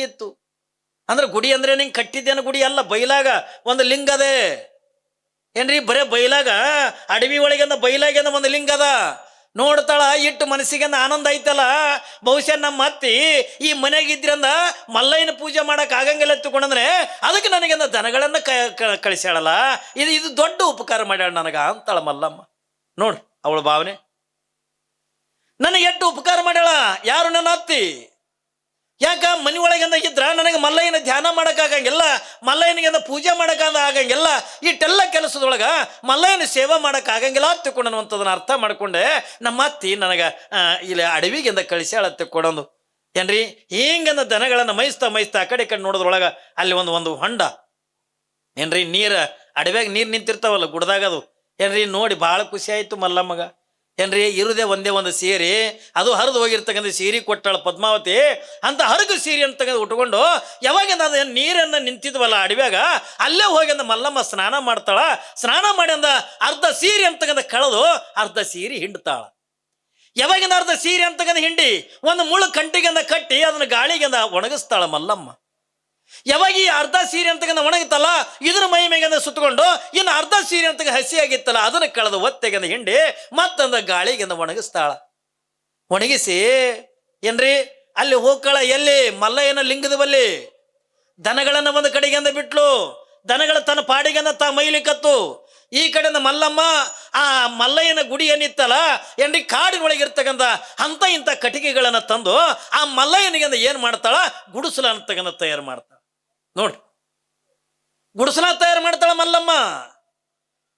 ಇತ್ತು. ಅಂದ್ರೆ ಗುಡಿ ಅಂದ್ರೆ ನಿಂಗೆ ಕಟ್ಟಿದ್ದೇನ ಗುಡಿ ಅಲ್ಲ, ಬೈಲಾಗ ಒಂದು ಲಿಂಗ ಅದೇ ಏನ್ರಿ, ಬರೇ ಬೈಲಾಗ ಅಡವಿ ಒಳಗಿಂದ ಬೈಲಾಗಿಂದ ಒಂದು ಲಿಂಗ ಅದ. ನೋಡ್ತಾಳ, ಇಟ್ಟು ಮನಸ್ಸಿಗೆಂದ ಆನಂದ ಐತಲ್ಲ, ಬಹುಶಃ ನಮ್ಮ ಅತ್ತಿ ಈ ಮನೆಯಾಗಿದ್ರಂದ ಮಲ್ಲಯ್ಯನ ಪೂಜೆ ಮಾಡಕ್ ಆಗಂಗಿಲ್ಲ ತಿಳ್ಕೊಂಡ್ರೆ ಅದಕ್ಕೆ ನನಗೆಂದ ದನಗಳನ್ನ ಕಳಿಸ್ಯಾಳಲ್ಲ, ಇದು ದೊಡ್ಡ ಉಪಕಾರ ಮಾಡ್ಯಾಳ ನನಗ ಅಂತಾಳ ಮಲ್ಲಮ್ಮ. ನೋಡ್ರಿ ಅವಳ ಭಾವನೆ, ನನಗೆ ಎಷ್ಟು ಉಪಕಾರ ಮಾಡ್ಯಾಳ ಯಾರು, ನನ್ನ ಅತ್ತಿ. ಯಾಕ ಮನೆ ಒಳಗೆಂದ ಇದ್ರ ನನಗೆ ಮಲ್ಲಯ್ಯನ ಧ್ಯಾನ ಮಾಡಕ್ಕಾಗಂಗಿಲ್ಲ, ಮಲ್ಲಯ್ಯನಿಗೆಂದ ಪೂಜೆ ಆಗಂಗಿಲ್ಲ, ಇಟ್ಟೆಲ್ಲ ಕೆಲಸದೊಳಗ ಮಲ್ಲಯ್ಯನ ಸೇವೆ ಆಗಂಗಿಲ್ಲ ತಿಳ್ಕೊಂಡನ್ನುವಂಥದನ್ನ ಅರ್ಥ ಮಾಡ್ಕೊಂಡೆ ನಮ್ಮ ಅತ್ತಿ ನನಗೆ ಇಲ್ಲಿ ಅಡವಿಗೆಂದ ಕಳಿಸ್ಯಾಳ ತಿಳ್ಕೊಡೋದು ಏನ್ರಿ. ಹಿಂಗಂದ ದನಗಳನ್ನು ಮೈಸ್ತಾ ಆ ಕಡೆ ನೋಡೋದ್ರೊಳಗ ಅಲ್ಲಿ ಒಂದು ಹೊಂಡ ಏನ್ರಿ, ಅಡವ್ಯಾಗ ನೀರು ನಿಂತಿರ್ತಾವಲ್ಲ ಗುಡ್ದಾಗದು ಏನ್ರಿ, ನೋಡಿ ಭಾಳ ಖುಷಿ ಆಯ್ತು ಮಲ್ಲಮ್ಮಗ. ಏನ್ರಿ, ಇರುದೇ ಒಂದೇ ಒಂದು ಸೀರೆ, ಅದು ಹರಿದು ಹೋಗಿರ್ತಕ್ಕಂಥ ಸೀರೆ ಕೊಟ್ಟಾಳ ಪದ್ಮಾವತಿ. ಅಂತ ಹರಗು ಸೀರೆ ಅಂತ ಉಟ್ಕೊಂಡು ಯಾವಾಗಿಂದ ಅದ ನೀರನ್ನ ನಿಂತಿದ್ವಲ್ಲ ಅಡವ್ಯಾಗ, ಅಲ್ಲೇ ಹೋಗಿ ಮಲ್ಲಮ್ಮ ಸ್ನಾನ ಮಾಡ್ತಾಳ. ಸ್ನಾನ ಮಾಡಿ ಅಂದ ಅರ್ಧ ಸೀರೆ ಅಂತಕ್ಕಂಥ ಕಳೆದು ಅರ್ಧ ಸೀರೆ ಹಿಂಡ್ತಾಳ. ಯಾವಾಗಿಂದ ಅರ್ಧ ಸೀರೆ ಅಂತಕ್ಕಂಥ ಹಿಂಡಿ ಒಂದು ಮುಳ್ಳು ಕಂಟಿಗೆಂದ ಕಟ್ಟಿ ಅದನ್ನ ಗಾಳಿಗೆಂದ ಒಣಗಿಸ್ತಾಳ ಮಲ್ಲಮ್ಮ. ಯಾವಾಗ ಈ ಅರ್ಧ ಸೀರೆ ಅಂತಕ್ಕಂಥ ಒಣಗುತ್ತಲ್ಲ, ಇದ್ರ ಮೈ ಮೇಗಂದ ಸುತ್ತಕೊಂಡು ಇನ್ನು ಅರ್ಧ ಸೀರೆ ಅಂತ ಹಸಿ ಆಗಿತ್ತಲ್ಲ ಅದನ್ನ ಕಳೆದು ಒತ್ತೆಗೆಂದ ಹಿಂಡಿ ಮತ್ತಂದ ಗಾಳಿಗೆಂದ ಒಣಗಿಸ್ತಾಳ. ಒಣಗಿಸಿ ಏನ್ರಿ ಅಲ್ಲಿ ಹೋಗ್ಕಳ, ಎಲ್ಲಿ ಮಲ್ಲಯ್ಯನ ಲಿಂಗದ ಬಲ್ಲಿ ದನಗಳನ್ನ ಒಂದು ಕಡೆಗೆಂದ ಬಿಟ್ಲು. ದನಗಳ ತನ್ನ ಪಾಡಿಗೆಂದ ಮೈಲಿಕತ್ತು. ಈ ಕಡೆಯಿಂದ ಮಲ್ಲಮ್ಮ ಆ ಮಲ್ಲಯ್ಯನ ಗುಡಿ ಏನಿತ್ತಲ್ಲ ಏನ್ರಿ, ಕಾಡಿನೊಳಗಿರ್ತಕ್ಕಂಥ ಅಂತ ಇಂಥ ಕಟ್ಟಿಗೆಗಳನ್ನ ತಂದು ಆ ಮಲ್ಲಯ್ಯನಿಗೆಂದ ಏನ್ ಮಾಡ್ತಾಳ, ಗುಡಿಸಲ ಅಂತಕ್ಕಂಥ ತಯಾರು ಮಾಡ್ತಾಳ. ನೋಡ್ರಿ, ಗುಡಿಸಲ ತಯಾರು ಮಾಡ್ತಾಳ ಮಲ್ಲಮ್ಮ.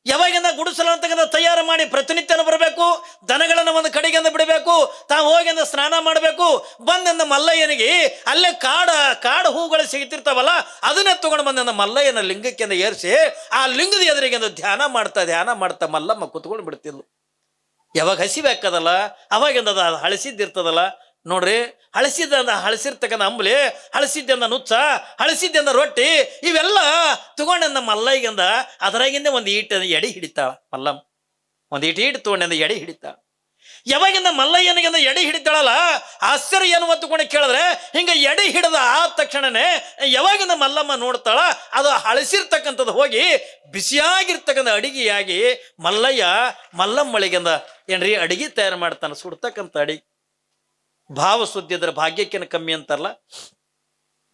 ಯಾವಾಗಿಂದ ಗುಡಿಸಲ ಅಂತಕ್ಕಂಥ ತಯಾರು ಮಾಡಿ ಪ್ರತಿನಿತ್ಯನ ಬರಬೇಕು, ದನಗಳನ್ನು ಒಂದು ಕಡೆಗೆಂದ ಬಿಡಬೇಕು, ತಾವು ಹೋಗಿಂದ ಸ್ನಾನ ಮಾಡಬೇಕು. ಬಂದಿಂದ ಮಲ್ಲಯ್ಯನಿಗೆ ಅಲ್ಲೇ ಕಾಡು ಹೂಗಳು ಸಿಗುತ್ತಿರ್ತಾವಲ್ಲ ಅದನ್ನೇ ತಗೊಂಡು ಬಂದ ಮಲ್ಲಯ್ಯನ ಲಿಂಗಕ್ಕೆಂದ ಏರಿಸಿ ಆ ಲಿಂಗದ ಎದುರಿಗೆಂದು ಧ್ಯಾನ ಮಾಡ್ತಾ ಮಲ್ಲಮ್ಮ ಕುತ್ಕೊಂಡು ಬಿಡ್ತಿದ್ಲು. ಯಾವಾಗ ಹಸಿಬೇಕದಲ್ಲ ಅವಾಗಿಂದ ಅದು ಹಳಸಿದ್ದಿರ್ತದಲ್ಲ ನೋಡ್ರಿ, ಹಳಸಿರ್ತಕ್ಕಂಥ ಅಂಬಲಿ, ಹಳಸಿದ್ದಂದ ನುಚ್ಚ, ಹಳಸಿದ್ದಂದ ರೊಟ್ಟಿ, ಇವೆಲ್ಲ ತಗೊಂಡ ಮಲ್ಲಯ್ಯಗಿಂದ ಅದರಾಗಿಂದ ಒಂದು ಎಡೆ ಹಿಡಿತಾಳ ಮಲ್ಲಮ್ಮ. ಒಂದು ಈಟು ತಗೊಂಡಿಂದ ಎಡೆ ಹಿಡಿತಾಳ. ಯಾವಾಗಿಂದ ಮಲ್ಲಯ್ಯನಿಗಿಂದ ಎಡೆ ಹಿಡಿತಾಳಲ್ಲ, ಆಶ್ಚರ್ಯ ಏನು ತಗೊಂಡು ಕೇಳಿದ್ರೆ ಹಿಂಗ ಎಡೆ ಹಿಡಿದ ಆ ತಕ್ಷಣನೇ ಯಾವಾಗಿಂದ ಮಲ್ಲಮ್ಮ ನೋಡ್ತಾಳ, ಅದು ಹಳಸಿರ್ತಕ್ಕಂಥದ್ದು ಹೋಗಿ ಬಿಸಿಯಾಗಿರ್ತಕ್ಕಂಥ ಅಡಿಗೆಯಾಗಿ ಮಲ್ಲಮ್ಮಳಿಗಿಂದ ಏನ್ರಿ ಅಡಿಗೆ ತಯಾರು ಮಾಡ್ತಾನೆ. ಸುಡ್ತಕ್ಕಂಥ ಅಡಿಗೆ ಭಾವ ಸುದ್ದಿ ಇದ್ರೆ ಭಾಗ್ಯಕ್ಕಿನ ಕಮ್ಮಿ ಅಂತಾರಲ್ಲ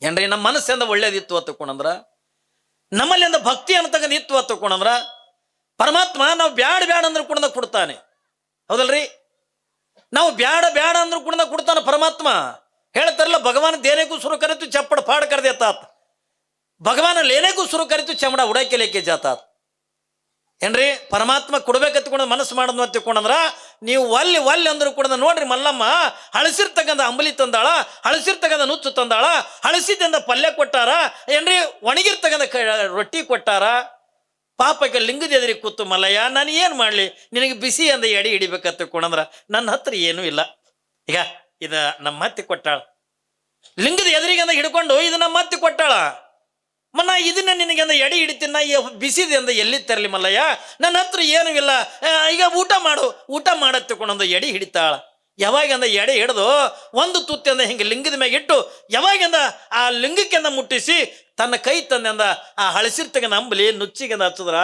ಏನ್ರಿ, ನಮ್ಮ ಮನಸ್ಸಿಂದ ಒಳ್ಳೇದಿತ್ತು ತಕೊಂಡ್ರ, ನಮ್ಮಲ್ಲಿಂದ ಭಕ್ತಿ ಅಂತಕ್ಕಂಥ ಇತ್ತು ತಕೊಂಡ್ರ ಪರಮಾತ್ಮ ನಾವು ಬ್ಯಾಡ ಅಂದ್ರೂ ಕೂಡ ಕೊಡ್ತಾನೆ. ಹೌದಲ್ರಿ, ನಾವು ಬ್ಯಾಡ ಅಂದ್ರೂ ಕೂಡ ಕೊಡ್ತಾನೆ ಪರಮಾತ್ಮ. ಹೇಳ್ತಾರಲ್ಲ, ಭಗವಾನ್ ದೇನೆಗೂ ಸುರು ಕರಿತು ಚಪ್ಪಡ ಪಾಡ್ ಕರೆದೇತಾತ್, ಭಗವಾನ ಲೇನೆಗೂ ಸುರು ಕರಿತು ಚಮಡ ಉಡಾಕೆ ಲೇಕೆ ಜಾತಾತ್. ಏನ್ರಿ, ಪರಮಾತ್ಮ ಕೊಡ್ಬೇಕತ್ಕೊಂಡು ಮನಸ್ಸು ಮಾಡೋದು ಅಂತ ತಿಳ್ಕೊಂಡ್ರ ನೀವು ಒಲ್ಲಿ ಅಂದ್ರು ಕೂಡ ನೋಡ್ರಿ, ಮಲ್ಲಮ್ಮ ಹಳಸಿರ್ತಕ್ಕಂಥ ಅಂಬಲಿ ತಂದಾಳ, ಹಳಸಿರ್ತಕ್ಕಂಥ ನುಚ್ಚು ತಂದಾಳ, ಹಳಸಿದ್ದಿಂದ ಪಲ್ಯ ಕೊಟ್ಟಾರ, ಏನ್ರಿ ಒಣಗಿರ್ತಕ್ಕಂಥ ರೊಟ್ಟಿ ಕೊಟ್ಟಾರ. ಪಾಪಕ್ಕೆ ಲಿಂಗದ ಎದುರಿಗೆ ಕೂತು ಮಲ್ಲಯ್ಯ ನಾನು ಏನು ಮಾಡಲಿ, ನಿನಗೆ ಬಿಸಿ ಅಂದ ಎಡೆ ಹಿಡಿಬೇಕಂತ ತಿಳ್ಕೊಂಡ್ರ ನನ್ನ ಹತ್ರ ಏನೂ ಇಲ್ಲ. ಈಗ ಇದು ನಮ್ಮ ಅತ್ತಿ ಕೊಟ್ಟಾಳ, ಲಿಂಗದ ಎದುರಿಗೆ ಅಂದ ಹಿಡ್ಕೊಂಡು ಇದು ನಮ್ಮ ಅತ್ತಿ ಕೊಟ್ಟಾಳ. ಮನ್ನ ಇದನ್ನ ನಿನಗೆಂದ ಎಡೆ ಹಿಡಿತೀನಿ, ಬಿಸಿದೆ ಅಂದ ಎಲ್ಲಿ ತರಲಿ ಮಲ್ಲಯ್ಯ, ನನ್ನ ಹತ್ರ ಏನೂ ಇಲ್ಲ, ಈಗ ಊಟ ಮಾಡತ್ ತಿಳ್ಕೊಂಡೊಂದು ಎಡೆ ಹಿಡಿತಾಳ. ಯಾವಾಗಿಂದ ಎಡೆ ಹಿಡಿದು ಒಂದು ತುತ್ತಿಂದ ಹಿಂಗೆ ಲಿಂಗದ ಮ್ಯಾಗ ಇಟ್ಟು ಯಾವಾಗಿಂದ ಆ ಲಿಂಗಕ್ಕೆಂದ ಮುಟ್ಟಿಸಿ ತನ್ನ ಕೈ ತಂದೆಂದ ಆ ಹಳಸಿರ್ತಕ್ಕಂಥ ಅಂಬಲಿ ನುಚ್ಚಿಗೆಂದ ಹಚ್ಚಿದ್ರ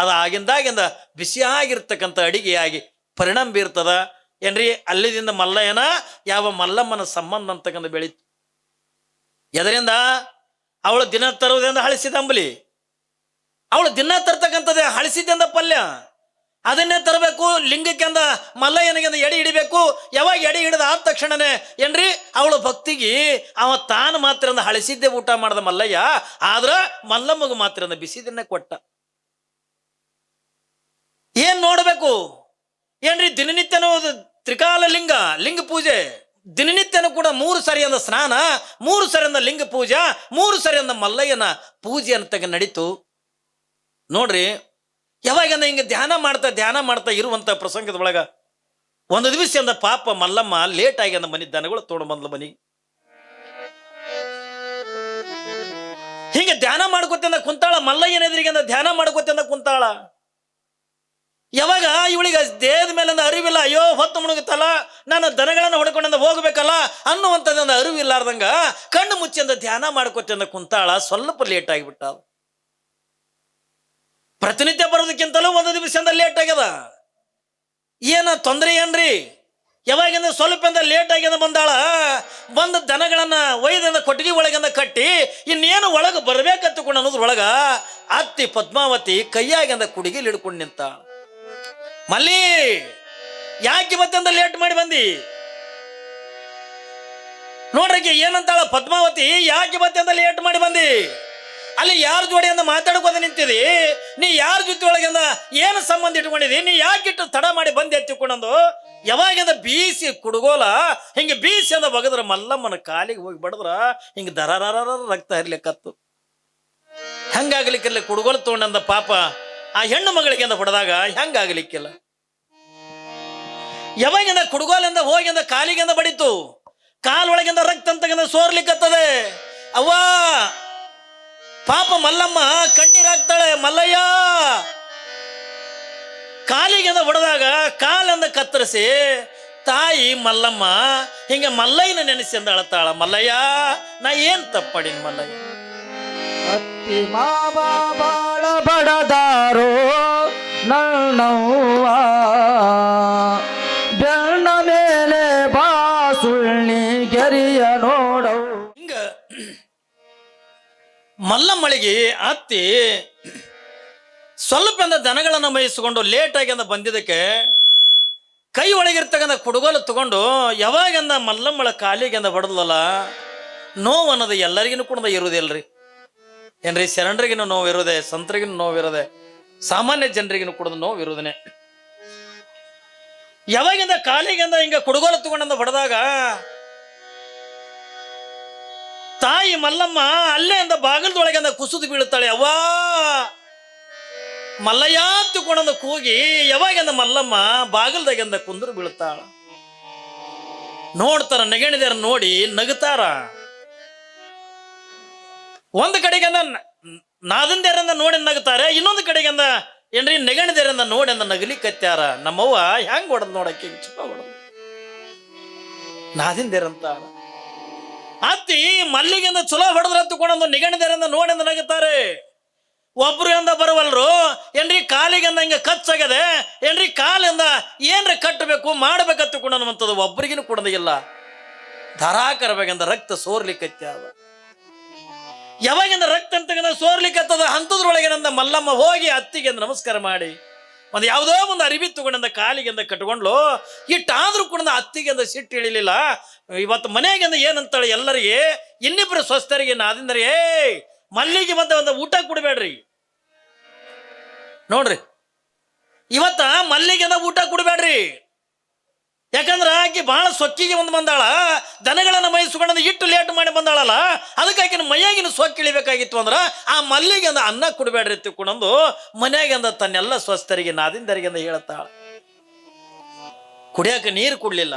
ಅದು ಆಗಿಂದಾಗಿಂದ ಬಿಸಿಯಾಗಿರ್ತಕ್ಕಂಥ ಅಡಿಗೆಯಾಗಿ ಪರಿಣಾಮ ಬೀರ್ತದ. ಏನ್ರಿ ಅಲ್ಲಿದಿಂದ ಮಲ್ಲಯ್ಯನ ಯಾವ ಮಲ್ಲಮ್ಮನ ಸಂಬಂಧ ಅಂತಕ್ಕಂಥ ಬೆಳೀತು. ಎದರಿಂದ ಅವಳು ದಿನ ತರುವುದರಿಂದ ಹಳಿಸಿದ ಅಂಬಲಿ, ಅವಳು ದಿನ ತರ್ತಕ್ಕಂಥದ್ದೇ ಹಳಿಸಿದ್ದಿಂದ ಪಲ್ಯ, ಅದನ್ನೇ ತರಬೇಕು. ಲಿಂಗಕ್ಕೆಂದ ಮಲ್ಲಯ್ಯನಿಗೆಂದ ಎಡೆ ಹಿಡಿಬೇಕು. ಯಾವಾಗ ಎಡೆ ಹಿಡಿದ ಆದ ತಕ್ಷಣನೇ ಏನ್ರಿ ಅವಳು ಭಕ್ತಿಗೆ ಅವ ತಾನು ಮಾತ್ರ ಹಳಿಸಿದ್ದೆ ಊಟ ಮಾಡ್ದ ಮಲ್ಲಯ್ಯ, ಆದ್ರ ಮಲ್ಲಮ್ಮಗ ಮಾತ್ರ ಬಿಸಿದನ್ನೇ ಕೊಟ್ಟ. ಏನ್ ನೋಡ್ಬೇಕು ಏನ್ರಿ, ದಿನನಿತ್ಯನೂ ತ್ರಿಕಾಲ ಲಿಂಗ ಪೂಜೆ, ದಿನನಿತ್ಯನೂ ಕೂಡ 3 ಸರಿಯಿಂದ ಸ್ನಾನ, 3 ಸರಿಯಿಂದ ಲಿಂಗ ಪೂಜಾ, 3 ಸರಿಯಿಂದ ಮಲ್ಲಯ್ಯನ ಪೂಜೆ ಅಂತ ನಡೀತು. ನೋಡ್ರಿ, ಯಾವಾಗ ಹಿಂಗೆ ಧ್ಯಾನ ಮಾಡ್ತಾ ಇರುವಂತ ಪ್ರಸಂಗದೊಳಗ ಒಂದು ದಿವಸ ಪಾಪ ಮಲ್ಲಮ್ಮ ಲೇಟ್ ಆಗಿ ಅಂದ ಮನಿ ದನಗಳು ತೋಡು ಬಂದ್ಲ ಮನಿ. ಹಿಂಗೆ ಧ್ಯಾನ ಮಾಡ್ಕೊತಿಂದ ಕುಂತಾಳ, ಮಲ್ಲಯ್ಯನ ಎದುರಿಗೆ ಧ್ಯಾನ ಮಾಡ್ಕೊತಿಂದ ಕುಂತಾಳ. ಯಾವಾಗ ಇವಳಿಗೆ ದೇಹದ ಮೇಲೆ ಅರಿವಿಲ್ಲ, ಅಯ್ಯೋ ಹೊತ್ತು ಮುಳುಗುತ್ತಲ್ಲ, ನಾನು ದನಗಳನ್ನು ಹೊಡ್ಕೊಂಡ ಹೋಗ್ಬೇಕಲ್ಲ ಅನ್ನುವಂಥದ್ದು ಅರಿವಿಲ್ಲಾರ್ದಂಗ ಕಣ್ಣು ಮುಚ್ಚಿಂದ ಧ್ಯಾನ ಮಾಡ್ಕೊತಿಂದ ಕುಂತಾಳ. ಸ್ವಲ್ಪ ಲೇಟ್ ಆಗಿಬಿಟ್ಟ. ಪ್ರತಿನಿತ್ಯ ಬರೋದಕ್ಕಿಂತಲೂ ಒಂದು ದಿವಸದಿಂದ ಲೇಟ್ ಆಗ್ಯದ. ಏನ ತೊಂದರೆ ಏನ್ರಿ? ಯಾವಾಗಿಂದ ಸ್ವಲ್ಪ ಲೇಟ್ ಆಗ್ಯದ ಬಂದಾಳ. ಬಂದ ದನಗಳನ್ನ ಒಯ್ದಿಂದ ಕೊಟ್ಟಿಗೆ ಒಳಗಿಂದ ಕಟ್ಟಿ ಇನ್ನೇನು ಒಳಗೆ ಬರ್ಬೇಕತ್ತಕೊಂಡು ಅನ್ನೋದ್ರೊಳಗ ಅತ್ತಿ ಪದ್ಮಾವತಿ ಕೈಯಾಗಿಂದ ಕುಡಿಗೆಲಿ ಹಿಡ್ಕೊಂಡು ನಿಂತ. ಮಲ್ಲಿ, ಯಾಕೆ ಇವತ್ತಿಂದ ಲೇಟ್ ಮಾಡಿ ಬಂದಿ? ನೋಡ್ರಿ ಏನಂತಾಳ ಪದ್ಮಾವತಿ, ಯಾಕೆ ಇವತ್ತಿಂದ ಲೇಟ್ ಮಾಡಿ ಬಂದಿ? ಅಲ್ಲಿ ಯಾರ ಜೋಡಿ ಅಂದ ಮಾತಾಡ್ಕೋದ ನಿಂತಿದಿ? ನೀ ಯಾರ ಜೊತೆ ಒಳಗಿಂದ ಏನು ಸಂಬಂಧ ಇಟ್ಕೊಂಡಿದಿ? ನೀ ಯಾಕಿಟ್ಟು ತಡ ಮಾಡಿ ಬಂದು ಎತ್ತಿಕೊಂಡಂದು ಯಾವಾಗಿಂದ ಬೀಸಿ ಕುಡುಗೋಲ ಹಿಂಗೆ ಬೀಸಿ ಅಂದ ಬಗದ್ರ ಮಲ್ಲಮ್ಮನ ಕಾಲಿಗೆ ಹೋಗಿ ಬಡದ್ರ ಹಿಂಗೆ ದರಾರ ರಕ್ತ ಹರಿಲಿಕ್ಕತ್ತು. ಹೆಂಗಾಗ್ಲಿಕ್ಕಿಲ್ಲ? ಕುಡುಗೋಲು ತಗೊಂಡಂದ ಪಾಪ ಆ ಹೆಣ್ಣು ಮಗಳಿಗೆ ಹೊಡೆದಾಗ ಹೆಂಗಾಗ್ಲಿಕ್ಕಿಲ್ಲ? ಯಾವಾಗಿಂದ ಕುಡುಗೋಲಿಂದ ಹೋಗಿಂದ ಕಾಲಿಗಿಂದ ಬಡಿತು, ಕಾಲೊಳಗಿಂದ ರಕ್ತ ಅಂತಗಿಂದ ಸೋರ್ಲಿಕ್ಕತ್ತದೆ. ಅವ್ವ ಪಾಪ ಮಲ್ಲಮ್ಮ ಕಣ್ಣೀರಾಗ್ತಾಳೆ. ಮಲ್ಲಯ್ಯ ಕಾಲಿಗಿಂದ ಹೊಡೆದಾಗ ಕಾಲಿಂದ ಕತ್ತರಿಸಿ ತಾಯಿ ಮಲ್ಲಮ್ಮ ಹಿಂಗ ಮಲ್ಲಯ್ಯನ ನೆನೆಸಿಂದ ಅಳತಾಳ. ಮಲ್ಲಯ್ಯ, ನಾ ಏನ್ ತಪ್ಪಡಿನ ಮಲ್ಲಯ್ಯ? ಅತ್ತಿ ಮಾವ ಬಾಳ ಬಡದಾರೋ ನನ್ನವ್ವ, ಬೆಣ್ಣ ಮೇಲೆ ಬಾಸುಳ್ಳಿ ಗೆರಿಯ ನೋಡವು. ಹಿಂಗ ಮಲ್ಲಮ್ಮಳಿಗೆ ಅತ್ತಿ ಸ್ವಲ್ಪ ದನಗಳನ್ನು ಮೇಯಿಸಿಕೊಂಡು ಲೇಟಾಗಿ ಬಂದಿದ್ದಕ್ಕೆ ಕೈ ಒಳಗಿರ್ತಕ್ಕಂಥ ಕುಡುಗೋಲು ತಗೊಂಡು ಯಾವಾಗಂದ ಮಲ್ಲಮ್ಮಳ ಕಾಲಿಗೆ ಬಡದಲ್ಲ, ನೋವು ಅನ್ನೋದು ಎಲ್ಲರಿಗೂ ಕೂಡ ಇರುವುದಿಲ್ರಿ ಏನ್ರಿ? ಶರಣರಿಗಿನ ನೋವು ಇರೋದೆ, ಸಂತರಿಗಿನ ನೋವು ಇರೋದೆ, ಸಾಮಾನ್ಯ ಜನರಿಗಿನ ಕೂಡ ನೋವು ಇರುವುದನೆ. ಯಾವಾಗಿಂದ ಕಾಲಿಗೆ ಹಿಂಗ ಕುಡುಗೋಲು ತಗೊಂಡ ಬಡದಾಗ ತಾಯಿ ಮಲ್ಲಮ್ಮ ಅಲ್ಲೇ ಬಾಗಿಲದೊಳಗೆ ಕುಸಿದು ಬೀಳುತ್ತಾಳೆ. ಅವ್ವಾ ಮಲ್ಲಯ್ಯ ತಗೊಂಡ ಕೂಗಿ ಯಾವಾಗ ಮಲ್ಲಮ್ಮ ಬಾಗಿಲ್ದಾಗಿಂದ ಕುಂದ್ರು ಬೀಳ್ತಾಳ. ನೋಡ್ತಾರ, ನೆಗಣಿದಾರ ನೋಡಿ ನಗುತ್ತಾರ. ಒಂದು ಕಡೆಗೆ ನಾದಂದೇರಿಂದ ನೋಡಿ ನಗುತ್ತಾರೆ, ಇನ್ನೊಂದು ಕಡೆಗೆ ಏನ್ರಿ ನೆಗಣಿದೇರಿಂದ ನೋಡಿ ನಗಲಿ ಕತ್ಯಾರ. ನಮ್ಮವ್ವ ಹೆಂಗ್ ಹೊಡೆದ್ ನೋಡಕ್ಕೆ ಚುಪ್ಪ ಹೊಡೆದ್ ನಾದಿಂದೇರಂತಾರ. ಅತ್ತಿ ಮಲ್ಲಿಗೆಂದ ಚಲೋ ಹೊಡೆದ್ರ ತಗೊಂಡು ನಿಗಣಿದೇರಿಂದ ನೋಡಿ ನಗುತ್ತಾರೆ. ಒಬ್ರು ಎಂದ ಬರವಲ್ರು ಏನ್ರಿ, ಕಾಲಿಗೆಂದ ಹಿಂಗ ಕಚ್ಚಾಗದೆ ಏನ್ರಿ, ಕಾಲಿಂದ ಏನ್ರ ಕಟ್ಟಬೇಕು ಮಾಡ್ಬೇಕಂತ ತಗೊಂಡಂತದ್ದು ಒಬ್ರಿಗಿನ ಕೊಡೋದಿಲ್ಲ. ಧಾರಾಕರಬೇಕಂದ ರಕ್ತ ಸೋರ್ಲಿಕ್ಕತ್ಯಾವ. ಯಾವಾಗಿಂದ ರಕ್ತ ಅಂತ ಸೋರ್ಲಿಕ್ಕತ್ತದ ಅಂತದ್ರೊಳಗೆ ಮಲ್ಲಮ್ಮ ಹೋಗಿ ಅತ್ತಿಗೆ ನಮಸ್ಕಾರ ಮಾಡಿ ಒಂದು ಯಾವುದೋ ಒಂದು ಅರಿವಿ ತಗೊಂಡ ಕಾಲಿಗೆಂದ ಕಟ್ಕೊಂಡ್ಲು. ಇಟ್ಟಾದ್ರೂ ಕೂಡ ಅತ್ತಿಗೆ ಸಿಟ್ಟು ಇಳಿಲಿಲ್ಲ. ಇವತ್ತು ಮನೆಯಾಗಿಂದ ಏನಂತಾಳೆ ಎಲ್ಲರಿಗೆ, ಇನ್ನಿಬ್ರು ಸ್ವಸ್ಥರಿಗೆ ನಾದಿಂದ್ರೆ, ಏ ಮಲ್ಲಿಗೆ ಒಂದು ಊಟ ಕೊಡಬೇಡ್ರಿ. ನೋಡ್ರಿ, ಇವತ್ತ ಮಲ್ಲಿಗೆ ಊಟ ಕೊಡಬೇಡ್ರಿ. ಯಾಕಂದ್ರ ಆಕಿ ಬಹಳ ಸೊಕ್ಕಿಗೆ ಬಂದಾಳ, ದನಗಳನ್ನ ಮೈಸ್ಕೊಂಡ ಇಟ್ಟು ಲೇಟ್ ಮಾಡಿ ಬಂದಾಳಲ್ಲ, ಅದಕ್ಕೆ ಆಕಿನ ಮೈಯಾಗಿನ ಸೊಕ್ಕಿ ಇಳಿಬೇಕಾಗಿತ್ತು ಅಂದ್ರ ಆ ಮಲ್ಲಿಗೆ ಅನ್ನ ಕೊಡಬೇಡ್ರಿ ತಿಳ್ಕೊಂಡು ಮನ್ಯಾಗಿಂದ ತನ್ನೆಲ್ಲ ಸ್ವಸ್ಥರಿಗೆ ನಾದಿಂದರಿಗೆ ಹೇಳತ್ತಾಳ. ಕುಡಿಯಾಕ ನೀರು ಕೊಡ್ಲಿಲ್ಲ.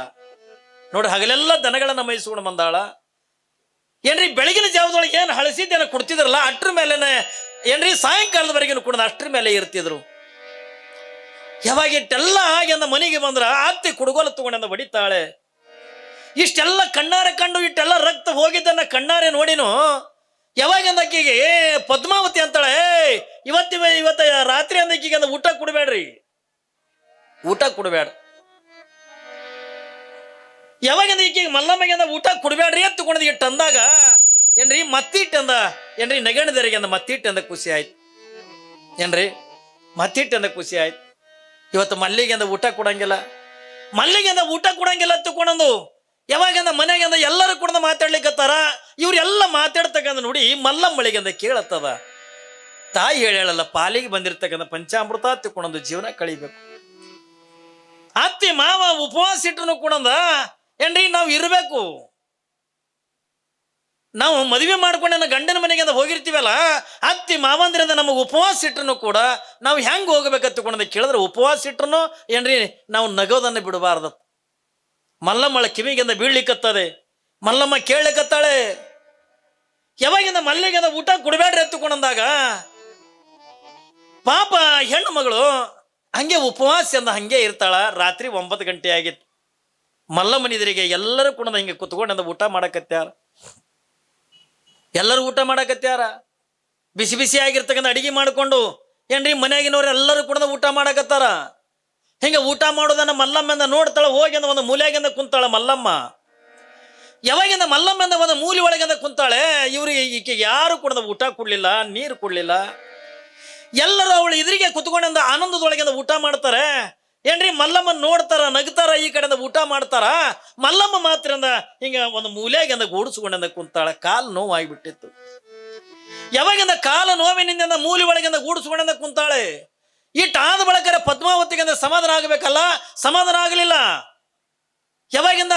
ನೋಡ್ರಿ, ಹಗಲೆಲ್ಲ ದನಗಳನ್ನ ಮೈಸ್ಕೊಂಡು ಬಂದಾಳ. ಏನ್ರಿ ಬೆಳಗಿನ ಜಾವದೊಳಗೆ ಏನು ಹಳಸಿದ್ದೇನ ಕೊಡ್ತಿದ್ರಲ್ಲ, ಅಷ್ಟ್ರ ಮೇಲೆನೆ ಏನ್ರಿ ಸಾಯಂಕಾಲದವರೆಗಿನ ಕೂಡ ಅಷ್ಟ್ರ ಮೇಲೆ ಇರ್ತಿದ್ರು. ಯಾವಾಗ ಇಟ್ಟೆಲ್ಲ ಆಗಿ ಮನೆಗೆ ಬಂದ್ರ ಅತ್ತಿ ಕುಡುಗೋಲು ತಗೊಂಡ ಬಡಿತಾಳೆ. ಇಷ್ಟೆಲ್ಲ ಕಣ್ಣಾರೆ ಕಂಡು ಇಟ್ಟೆಲ್ಲ ರಕ್ತ ಹೋಗಿದ್ದನ್ನ ಕಣ್ಣಾರೆ ನೋಡಿನು ಯಾವಾಗಿಂದ ಆಕಿಗೆ ಪದ್ಮಾವತಿ ಅಂತಾಳೆ, ಇವತ್ತ ರಾತ್ರಿ ಅಂದಕ್ಕೀಗ ಊಟ ಕೊಡಬೇಡ್ರಿ, ಊಟ ಕೊಡಬೇಡ. ಯಾವಾಗಿಂದ ಈಕೆಗೆ ಮಲ್ಲಮ್ಮಗೆ ಊಟ ಕೊಡ್ಬೇಡ್ರಿ ಅಂತ ತಗೊಂಡ್ ಇಟ್ಟು ಅಂದಾಗ ಏನ್ರಿ ಮತ್ತಿಟ್ಟಂದ ಏನ್ರಿ ನೆಗಣದರಿಗೆ ಅಂದ ಮತ್ತಿಟ್ಟಂದ ಖುಷಿ ಆಯ್ತು ಏನ್ರಿ ಮತ್ತಿಟ್ಟಂದ ಖುಷಿ ಆಯ್ತು. ಇವತ್ತು ಮಲ್ಲಿಗೆಂದ ಊಟ ಕೊಡಂಗಿಲ್ಲ, ಮಲ್ಲಿಗೆಂದ ಊಟ ಕೊಡಂಗಿಲ್ಲ ತಗೊಂಡು ಯಾವಾಗಿಂದ ಮನೆಗಿಂದ ಎಲ್ಲರೂ ಕೂಡ ಮಾತಾಡ್ಲಿಕ್ಕತ್ತಾರ. ಇವ್ರೆಲ್ಲ ಮಾತಾಡ್ತಕ್ಕಂಥ ನೋಡಿ ಮಲ್ಲಮ್ಮಳಿಗೆಂದ ಕೇಳತ್ತದ. ತಾಯಿ ಹೇಳಲ್ಲ, ಪಾಲಿಗೆ ಬಂದಿರ್ತಕ್ಕಂಥ ಪಂಚಾಮೃತ ತಗೊಂಡು ಜೀವನ ಕಳಿಬೇಕು. ಅತ್ತಿ ಮಾವ ಉಪವಾಸ ಇಟ್ಟನು ಕೂಡ ಏನ್ರಿ ನಾವು ಇರಬೇಕು. ನಾವು ಮದುವೆ ಮಾಡ್ಕೊಂಡು ಗಂಡನ ಮನೆಗೆ ಹೋಗಿರ್ತೀವಲ್ಲ, ಅತ್ತಿ ಮಾವಂದ್ರಿಂದ ನಮಗೆ ಉಪವಾಸ ಇಟ್ಟನು ಕೂಡ ನಾವು ಹೆಂಗೆ ಹೋಗ್ಬೇಕಂತ ತಗೊಂಡು ಕೇಳಿದ್ರೆ ಉಪವಾಸ ಇಟ್ಟನು ಏನ್ರಿ ನಾವು ನಗೋದನ್ನು ಬಿಡಬಾರ್ದು. ಮಲ್ಲಮ್ಮಳ ಕಿವಿಗಿಂದ ಬೀಳ್ಲಿಕ್ಕತ್ತದೆ. ಮಲ್ಲಮ್ಮ ಕೇಳಲಿಕ್ಕತ್ತಾಳೆ, ಯಾವಾಗಿಂದ ಮಲ್ಲಿಗೆಂದ ಊಟ ಕೊಡಬೇಡ್ರಿ ಎತ್ತುಕೊಂಡಂದಾಗ ಪಾಪ ಹೆಣ್ಣು ಮಗಳು ಹಂಗೆ ಉಪವಾಸ ಅಂದ ಹಂಗೆ ಇರ್ತಾಳ. ರಾತ್ರಿ 9 ಗಂಟೆ ಆಗಿತ್ತು. ಮಲ್ಲಮ್ಮನಿದ್ರಿಗೆ ಎಲ್ಲರೂ ಕೂಡ ಹಿಂಗೆ ಕುತ್ಕೊಂಡ ಊಟ ಮಾಡಕತ್ಯಾರ. ಎಲ್ಲರೂ ಊಟ ಮಾಡಕತ್ಯಾರ. ಬಿಸಿ ಬಿಸಿ ಆಗಿರ್ತಕ್ಕಂಥ ಅಡಿಗೆ ಮಾಡಿಕೊಂಡು ಏನ್ರಿ ಮನೆಯಾಗಿನವ್ರು ಎಲ್ಲರೂ ಕೂಡ ಊಟ ಮಾಡಕತ್ತಾರ. ಹಿಂಗೆ ಊಟ ಮಾಡೋದನ್ನ ಮಲ್ಲಮ್ಮಿಂದ ನೋಡ್ತಾಳ. ಹೋಗಿ ಒಂದು ಮೂಲೆಯಾಗಿಂದ ಕುಂತಾಳ ಮಲ್ಲಮ್ಮ. ಯಾವಾಗಿಂದ ಮಲ್ಲಮ್ಮಿಂದ ಒಂದು ಮೂಲೆ ಒಳಗಿಂದ ಕುಂತಾಳೆ. ಇವ್ರಿಗೆ ಈಕೆಗೆ ಯಾರು ಕೂಡ ಊಟ ಕೊಡ್ಲಿಲ್ಲ, ನೀರು ಕೊಡ್ಲಿಲ್ಲ. ಎಲ್ಲರೂ ಅವಳು ಇದ್ರಿಗೆ ಕುತ್ಕೊಂಡ ಆನಂದದೊಳಗಿಂದ ಊಟ ಮಾಡ್ತಾರೆ. ಏನ್ರಿ ಮಲ್ಲಮ್ಮ ನೋಡ್ತಾರ, ನಗ್ತಾರ, ಈ ಕಡೆಯಿಂದ ಊಟ ಮಾಡ್ತಾರ. ಮಲ್ಲಮ್ಮ ಮಾತ್ರ ಹಿಂಗ ಒಂದು ಮೂಲೆಯಾಗಿಂದ ಗೂಡಿಸ್ಕೊಂಡ ಕುಂತಾಳ. ಕಾಲು ನೋವಾಗಿಬಿಟ್ಟಿತ್ತು. ಯಾವಾಗಿಂದ ಕಾಲು ನೋವಿನಿಂದ ಮೂಲೆ ಒಳಗಿಂದ ಗೂಡಿಸ್ಕೊಂಡ ಕುಂತಾಳೆ. ಇಟ್ಟಾದ ಬಳಕರ ಪದ್ಮಾವತಿಗೆ ಸಮಾಧಾನ ಆಗಬೇಕಲ್ಲ, ಸಮಾಧಾನ ಆಗಲಿಲ್ಲ. ಯಾವಾಗಿಂದ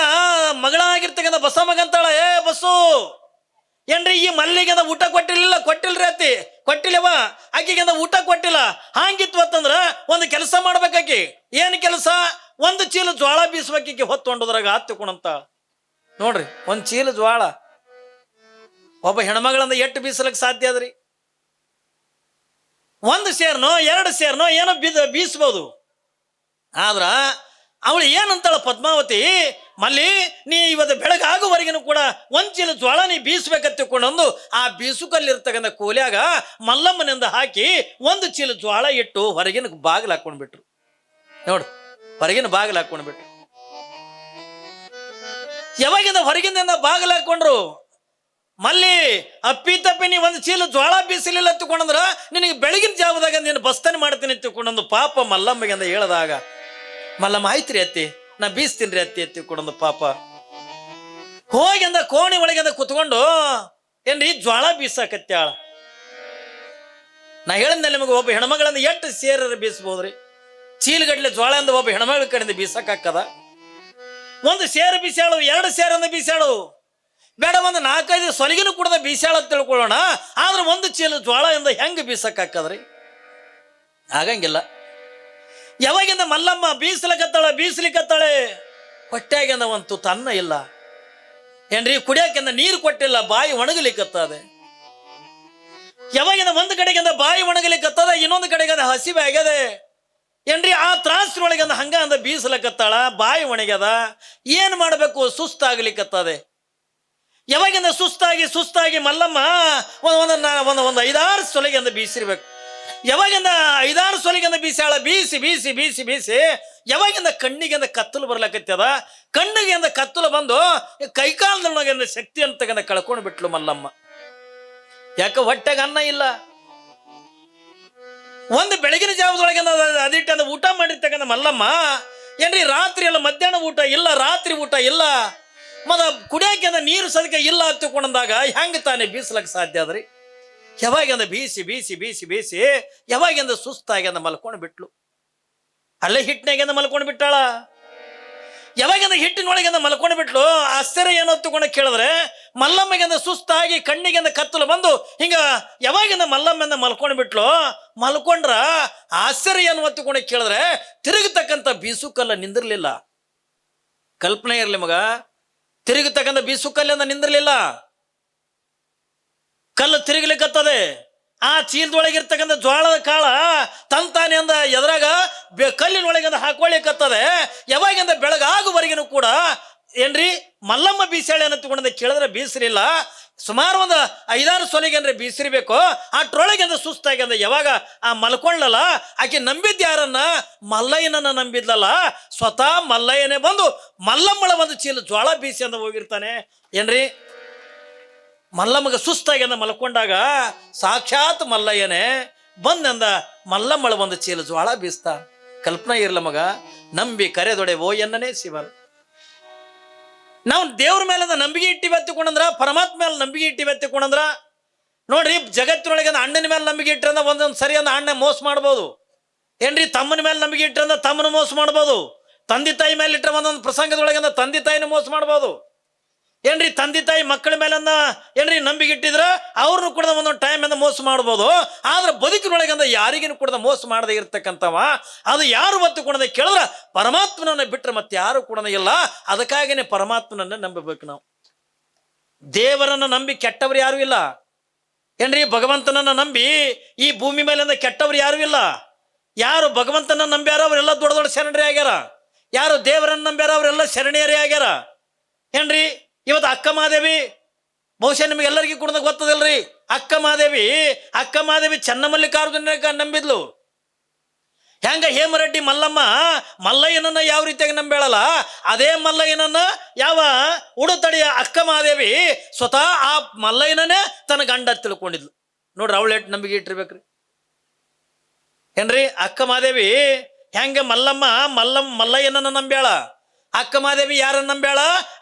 ಮಗಳಾಗಿರ್ತಕ್ಕಂಥ ಬಸ ಮಗಂತಾಳ, ಏ ಬಸ್ಸು ಏನ್ರಿ ಈ ಮಲ್ಲಿಗೆಂದ ಊಟ ಕೊಟ್ಟಿಲ್ರಿ ಅತ್ತಿ, ಕೊಟ್ಟಿಲ್ಲವ ಆಕಿಗೆಂದ ಊಟ ಕೊಟ್ಟಿಲ್ಲ. ಹಾಂಗಿತ್ವತ್ತಂದ್ರ ಒಂದು ಕೆಲಸ ಮಾಡ್ಬೇಕಾಕಿ. ಏನ್ ಕೆಲಸ? ಒಂದು ಚೀಲ ಜ್ವಾಳ ಬೀಸ್ಬೇಕಿ ಹೊತ್ತೊಂಡದ್ರಾಗ ಹತ್ತುಕೊಂಡಂತ ನೋಡ್ರಿ. ಒಂದು ಚೀಲ ಜ್ವಾಳ ಒಬ್ಬ ಹೆಣ್ಮಗಳಂದ ಎಷ್ಟು ಬೀಸಲಕ್ಕೆ ಸಾಧ್ಯ ಅದ್ರಿ? 1 ಸೇರ್ನೋ 2 ಸೇರ್ನೋ ಏನೋ ಬೀಸ್ಬೋದು. ಆದ್ರ ಅವಳು ಏನಂತಾಳ ಪದ್ಮಾವತಿ, ಮಲ್ಲಿ ನೀ ಇವತ್ತು ಬೆಳಗಾಗುವರೆಗೂ ಕೂಡ 1 ಚೀಲ ಜ್ವಾಳ ನೀ ಬೀಸ್ಬೇಕತ್ತಿಕೊಂಡೊಂದು ಆ ಬೀಸುಕಲ್ಲಿರ್ತಕ್ಕಂಥ ಕೋಲ್ಯಾಗ ಮಲ್ಲಮ್ಮನಿಂದ ಹಾಕಿ 1 ಚೀಲ ಜ್ವಾಳ ಇಟ್ಟು ಹೊರಗಿನ ಬಾಗಿಲು ಹಾಕೊಂಡ್ಬಿಟ್ರು. ನೋಡು, ಹೊರಗಿನ ಬಾಗಿಲು ಹಾಕೊಂಡ್ಬಿಟ್ರು. ಯಾವಾಗಿಂದ ಹೊರಗಿಂದ ಬಾಗಿಲು ಹಾಕೊಂಡ್ರು, ಮಲ್ಲಿ ಅಪ್ಪಿ ತಪ್ಪಿ ನೀ 1 ಚೀಲ ಜ್ವಾಳ ಬೀಸಲಿಲ್ಲ ತಗೊಂಡ್ರ ನಿನಗೆ ಬೆಳಗಿನ ಜಾವದಾಗ ನೀನು ಬಸ್ತನೆ ಮಾಡ್ತೀನಿ ತಗೊಂಡು ಪಾಪ ಮಲ್ಲಮ್ಮಗೆ ಹೇಳದಾಗ ಮಲ್ಲಮ್ಮ ಆಯ್ತ್ರಿ ಅತ್ತಿ, ನಾ ಬೀಸ್ತೀನಿ ಅತ್ತಿ ಎತ್ತಿಕೊಂಡೊಂದು ಪಾಪ ಹೋಗಿ ಕೋಣಿ ಒಳಗೆ ಕುತ್ಕೊಂಡು ಏನ್ರಿ ಜ್ವಾಳ ಬೀಸಾಕತ್ಯಾಳ. ನಾ ಹೇಳಿದ್ನ ನಿಮಗೆ, ಒಬ್ಬ ಹೆಣ್ಮಗಳಂದ ಎಷ್ಟು ಸೇರ ಬೀಸ್ಬೋದ್ರಿ? ಚೀಲಗಡ್ಲೆ ಜ್ವಾಳ ಅಂದ ಒಬ್ಬ ಹೆಣ್ಮಗಳ ಕಡೆಯಿಂದ ಬೀಸಕ್ಕಾಕದ? 1 ಸೇರು ಬೀಸಾಳು, 2 ಸೇರಂದ ಬೀಸಾಳು, ಬೇಡ 1 4-5 ಸೊಲಗಿನೂ ಕೂಡ ಬೀಸಾಳ ಅಂತ ತಿಳ್ಕೊಳ್ಳೋಣ. ಆದ್ರೆ 1 ಚೀಲ ಜ್ವಾಳ ಇಂದ ಹೆಂಗೆ ಬೀಸಕ್ಕಾಕದ್ರಿ? ಆಗಂಗಿಲ್ಲ. ಯಾವಾಗಿಂದ ಮಲ್ಲಮ್ಮ ಬೀಸಲಿಕತ್ತಾಳೆ ಹೊಟ್ಟೆಗಿಂದ ಒಂದು ತುತ್ತು ಅನ್ನ ಇಲ್ಲ ಏನ್ರಿ, ಕುಡಿಯಾಕಿಂದ ನೀರು ಕೊಟ್ಟಿಲ್ಲ, ಬಾಯಿ ಒಣಗಲಿಕ್ಕತ್ತದೆ. ಯಾವಾಗಿಂದ ಒಂದು ಕಡೆಗಿಂದ ಬಾಯಿ ಒಣಗಲಿಕ್ಕತ್ತದ, ಇನ್ನೊಂದು ಕಡೆಗಿಂದ ಹಸಿವೆ ಆಗ್ಯದೆ ಏನ್ರಿ. ಆ ತ್ರಾಸ್ರೊಳಗಿಂದ ಹಂಗ ಅಂದ ಬೀಸಲಕತ್ತಾಳ, ಬಾಯಿ ಒಣಗ್ಯದ. ಏನ್ ಮಾಡ್ಬೇಕು? ಸುಸ್ತಾಗ್ಲಿಕ್ಕತ್ತದೆ. ಯಾವಾಗಿಂದ ಸುಸ್ತಾಗಿ ಮಲ್ಲಮ್ಮ ಒಂದು 5-6 ಸೊಲಗಿಂದ ಬೀಸಿರ್ಬೇಕು. ಯಾವಾಗಿಂದ 5-6 ಸೊಲಗಿಂದ ಬೀಸಾಳ. ಬೀಸಿ ಯಾವಾಗಿಂದ ಕಣ್ಣಿಗಿಂದ ಕತ್ತಲು ಬರ್ಲಕತ್ತದ. ಕಣ್ಣಿಗಿಂದ ಕತ್ತಲು ಬಂದು ಕೈಕಾಲದೊಳಗಿಂದ ಶಕ್ತಿ ಅಂತ ಕಳ್ಕೊಂಡು ಬಿಟ್ಲು ಮಲ್ಲಮ್ಮ. ಯಾಕ? ಹೊಟ್ಟೆಗೆ ಅನ್ನ ಇಲ್ಲ. ಒಂದು ಬೆಳಗಿನ ಜಾವದೊಳಗಿಂದ ಅದಿಟ್ಟಂದ ಊಟ ಮಾಡಿರ್ತಕ್ಕಂಥ ಮಲ್ಲಮ್ಮ ಏನ್ರಿ ರಾತ್ರಿ ಎಲ್ಲ ಮಧ್ಯಾಹ್ನ ಊಟ ಇಲ್ಲ, ರಾತ್ರಿ ಊಟ ಇಲ್ಲ, ಕುಡಿಯಾಕಿಂದ ನೀರು ಸದಕ ಇಲ್ಲ ಹತ್ತುಕೊಂಡಂದಾಗ ಹೆಂಗ ತಾನೇ ಬೀಸಲಕ್ಕೆ ಸಾಧ್ಯ ಅದ್ರಿ? ಯಾವಾಗಿಂದ ಬೀಸಿ ಯಾವಾಗಿಂದ ಸುಸ್ತಾಗ್ಯಂದ ಮಲ್ಕೊಂಡು ಬಿಟ್ಲು. ಅಲ್ಲೇ ಹಿಟ್ಟಿನಾಗಿಂದ ಮಲ್ಕೊಂಡು ಬಿಟ್ಟಾಳ. ಯಾವಾಗಿಂದ ಹಿಟ್ಟಿನೊಳಗಿಂದ ಮಲ್ಕೊಂಡು ಬಿಟ್ಲು. ಆಶ್ಚರ್ಯ ಏನೋ ತಗೊಂಡ ಕೇಳಿದ್ರೆ ಮಲ್ಲಮ್ಮಿಗಿಂದ ಸುಸ್ತಾಗಿ ಕಣ್ಣಿಗಿಂದ ಕತ್ತಲು ಬಂದು ಹಿಂಗ ಯಾವಾಗಿಂದ ಮಲ್ಲಮ್ಮಿಂದ ಮಲ್ಕೊಂಡು ಬಿಟ್ಲು. ಮಲ್ಕೊಂಡ್ರ ಆಶ್ಚರ್ಯ ಏನು ಹೊತ್ತುಕೊಂಡು ಕೇಳಿದ್ರೆ ತಿರುಗತಕ್ಕಂಥ ಬೀಸುಕಲ್ಲ ನಿಂದಿರ್ಲಿಲ್ಲ. ಕಲ್ಪನೆ ಇರ್ಲಿ ಮಗ, ತಿರುಗತಕ್ಕಂಥ ಬೀಸುಕಲ್ಲಿಂದ ನಿಂದಿರ್ಲಿಲ್ಲ. ಕಲ್ಲು ತಿರುಗಲಿಕ್ಕತ್ತದೆ. ಆ ಚೀಲದೊಳಗಿರ್ತಕ್ಕಂಥ ಜ್ವಾಳದ ಕಾಳ ತಂತಾನೆ ಅಂದ ಎದ್ರಾಗ ಕಲ್ಲಿನೊಳಗಿಂದ ಹಾಕೊಳ್ಳಿಕ್ಕತ್ತದೆ. ಯಾವಾಗಿಂದ ಬೆಳಗಾಗುವರೆಗೂ ಕೂಡ ಏನ್ರಿ ಮಲ್ಲಮ್ಮ ಬೀಸಾಳೆ ಅನ್ನತ್ಕೊಂಡ ಕೇಳಿದ್ರೆ ಬೀಸಲಿಲ್ಲ. ಸುಮಾರು ಒಂದು 5-6 ಸೊಲಿಗೆ ಅಂದ್ರೆ ಬೀಸಿರ್ಬೇಕು. ಅಟ್ರೊಳಗೆ ಅಂದ್ರೆ ಸುಸ್ತಾಗಿ ಅಂದ್ರೆ ಯಾವಾಗ ಆ ಮಲ್ಕೊಳ್ಳಲ್ಲ, ಆಕೆ ನಂಬಿದ್ದು ಯಾರನ್ನ? ಮಲ್ಲಯ್ಯನನ್ನ ನಂಬಿದ್ಲಲ್ಲ. ಸ್ವತಃ ಮಲ್ಲಯ್ಯನೇ ಬಂದು ಮಲ್ಲಮ್ಮಳ ಒಂದು ಚೀಲ ಜ್ವಾಳ ಬೀಸಿ ಅಂತ ಹೋಗಿರ್ತಾನೆ ಏನ್ರಿ. ಮಲ್ಲಮ್ಮಗ ಸುಸ್ತಾಗಿ ಅಂದ ಮಲ್ಕೊಂಡಾಗ ಸಾಕ್ಷಾತ್ ಮಲ್ಲಯ್ಯನೇ ಬಂದಂದ ಮಲ್ಲಮ್ಮಳ ಒಂದು ಚೀಲ ಜ್ವಾಳ ಬೀಸ್ತಾ. ಕಲ್ಪನಾ ಇರ್ಲ ಮಗ, ನಂಬಿ ಕರೆದೊಡೆ ಓ ಎನ್ನನೇ ಶಿವನ್. ನಾವು ದೇವ್ರ ಮೇಲೆ ನಂಬಿಕೆ ಇಟ್ಟಿವಿ ಎತ್ತಿಕೊಂಡ್ರ, ಪರಮಾತ್ಮ ಮೇಲೆ ನಂಬಿಕೆ ಇಟ್ಟಿವಿ ಎತ್ತಿಕೊಂಡ್ರ ನೋಡ್ರಿ, ಜಗತ್ತಿನೊಳಗೆ ಅಣ್ಣನ ಮೇಲೆ ನಂಬಿಕೆ ಇಟ್ಟರಂದ ಒಂದೊಂದು ಸರಿ ಅಂದ ಅಣ್ಣ ಮೋಸ ಮಾಡ್ಬೋದು ಏನ್ರಿ. ತಮ್ಮನ ಮೇಲೆ ನಂಬಿಕೆ ಇಟ್ಟರಂದ ತಮ್ಮನ ಮೋಸ ಮಾಡ್ಬೋದು. ತಂದೆ ತಾಯಿ ಮೇಲೆ ಇಟ್ಟರೆ ಒಂದೊಂದು ಪ್ರಸಂಗದೊಳಗೆ ತಂದೆ ತಾಯಿನ ಮೋಸ ಮಾಡ್ಬೋದು ಏನ್ರಿ. ತಂದೆ ತಾಯಿ ಮಕ್ಕಳ ಮೇಲೆ ಏನ್ರಿ ನಂಬಿಕೆ ಇಟ್ಟಿದ್ರ ಅವ್ರನ್ನು ಕೂಡ ಒಂದೊಂದು ಟೈಮ್ ಇಂದ ಮೋಸ ಮಾಡ್ಬೋದು. ಆದ್ರೆ ಬದುಕಿನೊಳಗಂದ ಯಾರಿಗೂ ಕೂಡ ಮೋಸ ಮಾಡದೇ ಇರ್ತಕ್ಕಂಥವ ಅದು ಯಾರು ಒತ್ತು ಕೊಡದೆ ಕೇಳಿದ್ರ ಪರಮಾತ್ಮನನ್ನ ಬಿಟ್ಟರೆ ಮತ್ತೆ ಯಾರು ಕೂಡ ಇಲ್ಲ. ಅದಕ್ಕಾಗಿನೇ ಪರಮಾತ್ಮನನ್ನ ನಂಬಬೇಕು ನಾವು. ದೇವರನ್ನ ನಂಬಿ ಕೆಟ್ಟವರು ಯಾರು ಇಲ್ಲ ಏನ್ರಿ. ಭಗವಂತನನ್ನ ನಂಬಿ ಈ ಭೂಮಿ ಮೇಲಿಂದ ಕೆಟ್ಟವರು ಯಾರು ಇಲ್ಲ. ಯಾರು ಭಗವಂತನ ನಂಬ್ಯಾರ ಅವರೆಲ್ಲ ದೊಡ್ಡ ದೊಡ್ಡ ಶರಣರೇ ಆಗ್ಯಾರ. ಯಾರು ದೇವರನ್ನ ನಂಬ್ಯಾರ ಅವರೆಲ್ಲ ಶರಣೆಯರೇ ಆಗ್ಯಾರ ಏನ್ರಿ. ಇವತ್ತು ಅಕ್ಕ ಮಹಾದೇವಿ ಬಹುಶಃ ನಿಮಗೆಲ್ಲರಿಗೂ ಕೂಡ ಗೊತ್ತದಲ್ರಿ. ಅಕ್ಕ ಮಹಾದೇವಿ ಚನ್ನಮಲ್ಲಿಕಾರ್ಜುನ ನಂಬಿದ್ಲು. ಹೆಂಗ ಹೇಮರೆಡ್ಡಿ ಮಲ್ಲಮ್ಮ ಮಲ್ಲಯ್ಯನನ್ನ ಯಾವ ರೀತಿಯಾಗಿ ನಂಬೇಳಲ್ಲ, ಅದೇ ಮಲ್ಲಯ್ಯನನ್ನ ಯಾವ ಉಡುತಡಿಯ ಅಕ್ಕ ಮಹಾದೇವಿ ಸ್ವತಃ ಆ ಮಲ್ಲಯ್ಯನೇ ತನ್ನ ಗಂಡ ತಿಳ್ಕೊಂಡಿದ್ಲು. ನೋಡ್ರಿ ಅವಳು ಎಷ್ಟು ನಂಬಿಕೆ ಇಟ್ಟಿರ್ಬೇಕ್ರಿ ಏನ್ರಿ. ಅಕ್ಕ ಮಹಾದೇವಿ ಹೆಂಗ ಮಲ್ಲಯ್ಯನನ್ನ ನಂಬ್ಯಾಳ, ಅಕ್ಕ ಮಹಾದೇವಿ ಯಾರನ್ನ ನಂಬ್ಯಾಳ?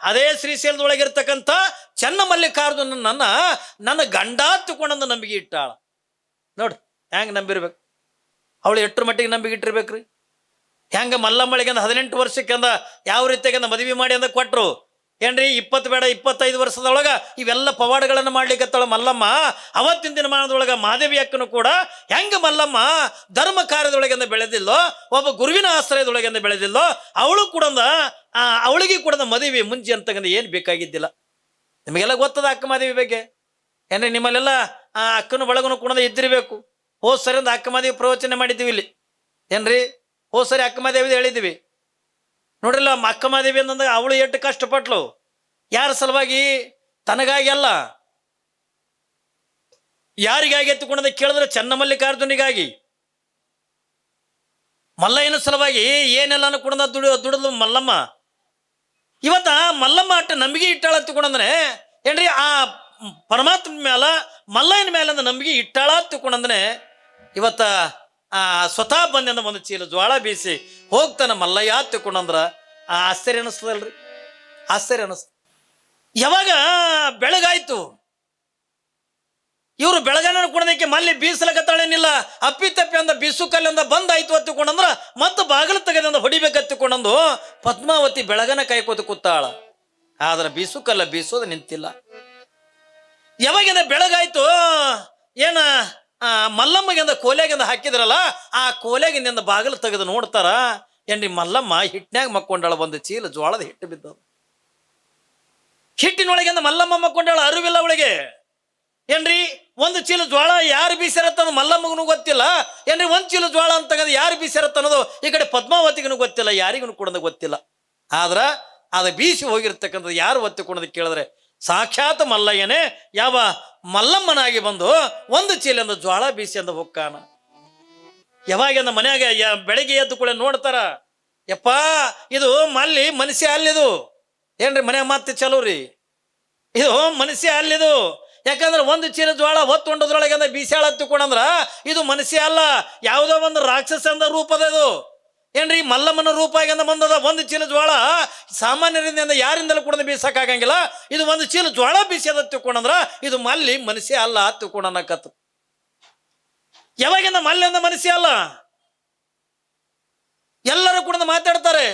ಅದೇ ಶ್ರೀಶೈಲದೊಳಗಿರ್ತಕ್ಕಂಥ ಚನ್ನಮಲ್ಲಿಕಾರ್ಜುನನ್ನ ನನ್ನ ಗಂಡ ತಗೊಂಡು ನಂಬಿಕೆ ಇಟ್ಟಾಳ. ನೋಡ್ರಿ ಹೆಂಗೆ ನಂಬಿರ್ಬೇಕು. ಅವಳು ಎಷ್ಟರ ಮಟ್ಟಿಗೆ ನಂಬಿಕೆ ಇಟ್ಟಿರ್ಬೇಕ್ರಿ. ಹೆಂಗೆ ಮಲ್ಲಮ್ಮಳಿಗೆ 18 ವರ್ಷಕ್ಕೆ ಯಾವ ರೀತಿಯಾಗಿ ಮದುವೆ ಮಾಡಿ ಕೊಟ್ರು ಏನ್ರಿ. 20 ಬೇಡ 25 ವರ್ಷದೊಳಗ ಇವೆಲ್ಲ ಪವಾಡಗಳನ್ನು ಮಾಡ್ಲಿಕ್ಕತ್ತಳ ಮಲ್ಲಮ್ಮ. ಅವತ್ತಿನ ದಿನಮಾನದೊಳಗ ಮಹಾದೇವಿ ಅಕ್ಕನು ಕೂಡ ಹೆಂಗ ಮಲ್ಲಮ್ಮ ಧರ್ಮ ಕಾರ್ಯದೊಳಗಿಂದ ಬೆಳೆದಿಲ್ಲೋ, ಒಬ್ಬ ಗುರುವಿನ ಆಶ್ರಯದೊಳಗಿಂದ ಬೆಳೆದಿಲ್ಲೋ, ಅವಳು ಕೂಡ ಅವಳಿಗೆ ಕೂಡ ಮದುವೆ ಮುಂಚೆ ಅಂತಕ್ಕಂಥ ಏನು ಬೇಕಾಗಿದ್ದಿಲ್ಲ. ನಿಮಗೆಲ್ಲ ಗೊತ್ತದ ಅಕ್ಕ ಮಹಾದೇವಿ ಬಗ್ಗೆ ಏನ್ರಿ. ನಿಮ್ಮಲ್ಲೆಲ್ಲ ಆ ಅಕ್ಕನ ಬಳಗನು ಕೂಡ ಇದ್ದಿರಬೇಕು. ಹೋದ್ ಸರಿಯಿಂದ ಅಕ್ಕ ಮಹಾದೇವಿ ಪ್ರವಚನ ಮಾಡಿದ್ದೀವಿ ಇಲ್ಲಿ ಏನ್ರಿ. ಹೋದ್ ಸರಿ ಅಕ್ಕ ಮಹಾದೇವಿ ಹೇಳಿದ್ದೀವಿ ನೋಡ್ರಿಲ್ಲ. ಅಕ್ಕ ಮಹಾದೇವಿ ಅಂತಂದ್ರೆ ಅವಳು ಎಷ್ಟು ಕಷ್ಟಪಟ್ಲು. ಯಾರ ಸಲುವಾಗಿ? ತನಗಾಗಿ ಅಲ್ಲ. ಯಾರಿಗಾಗಿ ಎತ್ತುಕೊಂಡದ ಕೇಳಿದ್ರೆ ಚನ್ನಮಲ್ಲಿಕಾರ್ಜುನಿಗಾಗಿ, ಮಲ್ಲಯ್ಯನ ಸಲುವಾಗಿ ಏನೆಲ್ಲ ಕೂಡ ದುಡಿದು ಮಲ್ಲಮ್ಮ. ಇವತ್ತ ಮಲ್ಲಮ್ಮ ಅಟ್ಟ ನಂಬಿಕೆ ಇಟ್ಟಾಳ ತಿಳ್ಕೊಂಡಂದ್ರೆ ಏನ್ರಿ. ಆ ಪರಮಾತ್ಮ ಮೇಲ ಮಲ್ಲಯ್ಯನ ಮೇಲೆ ನಂಬಿಕೆ ಇಟ್ಟಾಳ ತಿಳ್ಕೊಂಡಂದ್ರೆ ಇವತ್ತ ಸ್ವತಃ ಬಂದಿಂದ ಒಂದು ಚೀಲ ಜ್ವಾಳ ಬೀಸಿ ಹೋಗ್ತಾನ ಮಲ್ಲಯ್ಯ ತಿಳ್ಕೊಂಡಂದ್ರ ಆಶ್ಚರ್ಯ ಅನಿಸ್ತದಲ್ರಿ. ಆಶ್ಚರ್ಯ ಅನಿಸ್ತ. ಯಾವಾಗ ಬೆಳಗಾಯ್ತು, ಇವರು ಬೆಳಗನ ಕುಣದಕ್ಕೆ ಮಲ್ಲಿ ಬೀಸಲಕತ್ತಾಳೇನಿಲ್ಲ. ಅಪ್ಪಿತಪ್ಪಿ ಅಂದ ಬೀಸು ಕಲ್ಲಿಂದ ಬಂದಾಯ್ತು ಹತ್ತಿಕೊಂಡಂದ್ರ ಮತ್ತೆ ಬಾಗಿಲು ತೆಗೆದಿಂದ ಹೊಡಿಬೇಕತ್ತಿಕೊಂಡಂದು ಪದ್ಮಾವತಿ ಬೆಳಗನ ಕೈಕೋತು ಕೂತಾಳ. ಆದ್ರೆ ಬೀಸು ಕಲ್ಲ ಬೀಸೋದು ನಿಂತಿಲ್ಲ. ಯಾವಾಗಿಂದ ಬೆಳಗಾಯ್ತು ಏನ ಮಲ್ಲಮ್ಮಗಿಂದ ಕೋಲೆಗಿಂದ ಹಾಕಿದ್ರಲ್ಲ, ಆ ಕೋಲೆಗಿಂದ ಬಾಗಿಲು ತೆಗೆದು ನೋಡ್ತಾರ ಏನ್ರಿ ಮಲ್ಲಮ್ಮ ಹಿಟ್ನ್ಯಾಗ ಮಕ್ಕೊಂಡಾಳ. ಒಂದು ಚೀಲ ಜ್ವಾಳದ ಹಿಟ್ಟು ಬಿದ್ದದ. ಹಿಟ್ಟಿನೊಳಗಿಂದ ಮಲ್ಲಮ್ಮ ಮಕ್ಕೊಂಡಾಳ, ಅರಿವಿಲ್ಲ ಅವಳಿಗೆ ಏನ್ರಿ. ಒಂದು ಚೀಲ ಜ್ವಾಳ ಯಾರು ಬೀಸಿರತ್ತನ್ನೋದು ಮಲ್ಲಮ್ಮಗೂ ಗೊತ್ತಿಲ್ಲ ಏನ್ರಿ. ಒಂದು ಚೀಲ ಜ್ವಾಳ ಅಂತ ಯಾರು ಬೀಸಿರತ್ತ ಅನ್ನೋದು ಈ ಕಡೆ ಪದ್ಮಾವತಿಗೂ ಗೊತ್ತಿಲ್ಲ, ಯಾರಿಗೂ ಕೂಡ ಗೊತ್ತಿಲ್ಲ. ಆದ್ರ ಅದು ಬೀಸಿ ಹೋಗಿರ್ತಕ್ಕಂಥದ್ದು ಯಾರು ಒತ್ತಿಕೊಂಡದ ಕೇಳಿದ್ರೆ ಸಾಕ್ಷಾತ್ ಮಲ್ಲಯ್ಯನೇ ಯಾವ ಮಲ್ಲಮ್ಮನಾಗಿ ಬಂದು ಒಂದು ಚೀಲಂದ ಜ್ವಾಳ ಬೀಸಿ ಅಂದ ಹೊಕ್ಕಾನ. ಯಾವಾಗ ಮನ್ಯಾಗ ಬೆಳಿಗ್ಗೆ ಎದ್ದು ಕೂಡ ನೋಡ್ತಾರ, ಯಪ್ಪ ಇದು ಮಲ್ಲಿ ಮನುಷ್ಯ ಅಲ್ಲಿದು ಏನ್ರಿ. ಮನ್ಯಾಗ ಮತ್ತೆ ಚಲೋ ರೀ, ಇದು ಮನುಷ್ಯ ಅಲ್ಲಿದು. ಯಾಕಂದ್ರೆ ಒಂದು ಚೀಲ ಜ್ವಾಳ ಹೊತ್ತೊಂಡದ್ರೊಳಗೆ ಬೀಸಾಳ ಹತ್ತಿಕೊಂಡಂದ್ರ ಇದು ಮನುಷ್ಯ ಅಲ್ಲ, ಯಾವುದೋ ಒಂದು ರಾಕ್ಷಸಂದ ರೂಪದ ಇದು ಏನ್ರಿ. ಮಲ್ಲಮ್ಮನ ರೂಪ ಆಗಿಂದ ಬಂದದ. ಒಂದು ಚೀಲ ಜ್ವಾಳ ಸಾಮಾನ್ಯರಿಂದ ಯಾರಿಂದಲೂ ಕೂಡ ಬೀಸಕ್ಕಾಗಂಗಿಲ್ಲ. ಇದು ಒಂದು ಚೀಲ ಜ್ವಾಳ ಬೀಸದ ತಿಳ್ಕೊಂಡಂದ್ರ ಇದು ಮಲ್ಲಿ ಮನುಷ್ಯ ಅಲ್ಲ ತಿಳ್ಕೊಂಡನಕತ್ತು. ಯಾವಾಗಿಂದ ಮಲ್ಲಿಂದ ಮನುಷ್ಯ ಅಲ್ಲ. ಎಲ್ಲರೂ ಕೂಡ ಮಾತಾಡ್ತಾರೆ.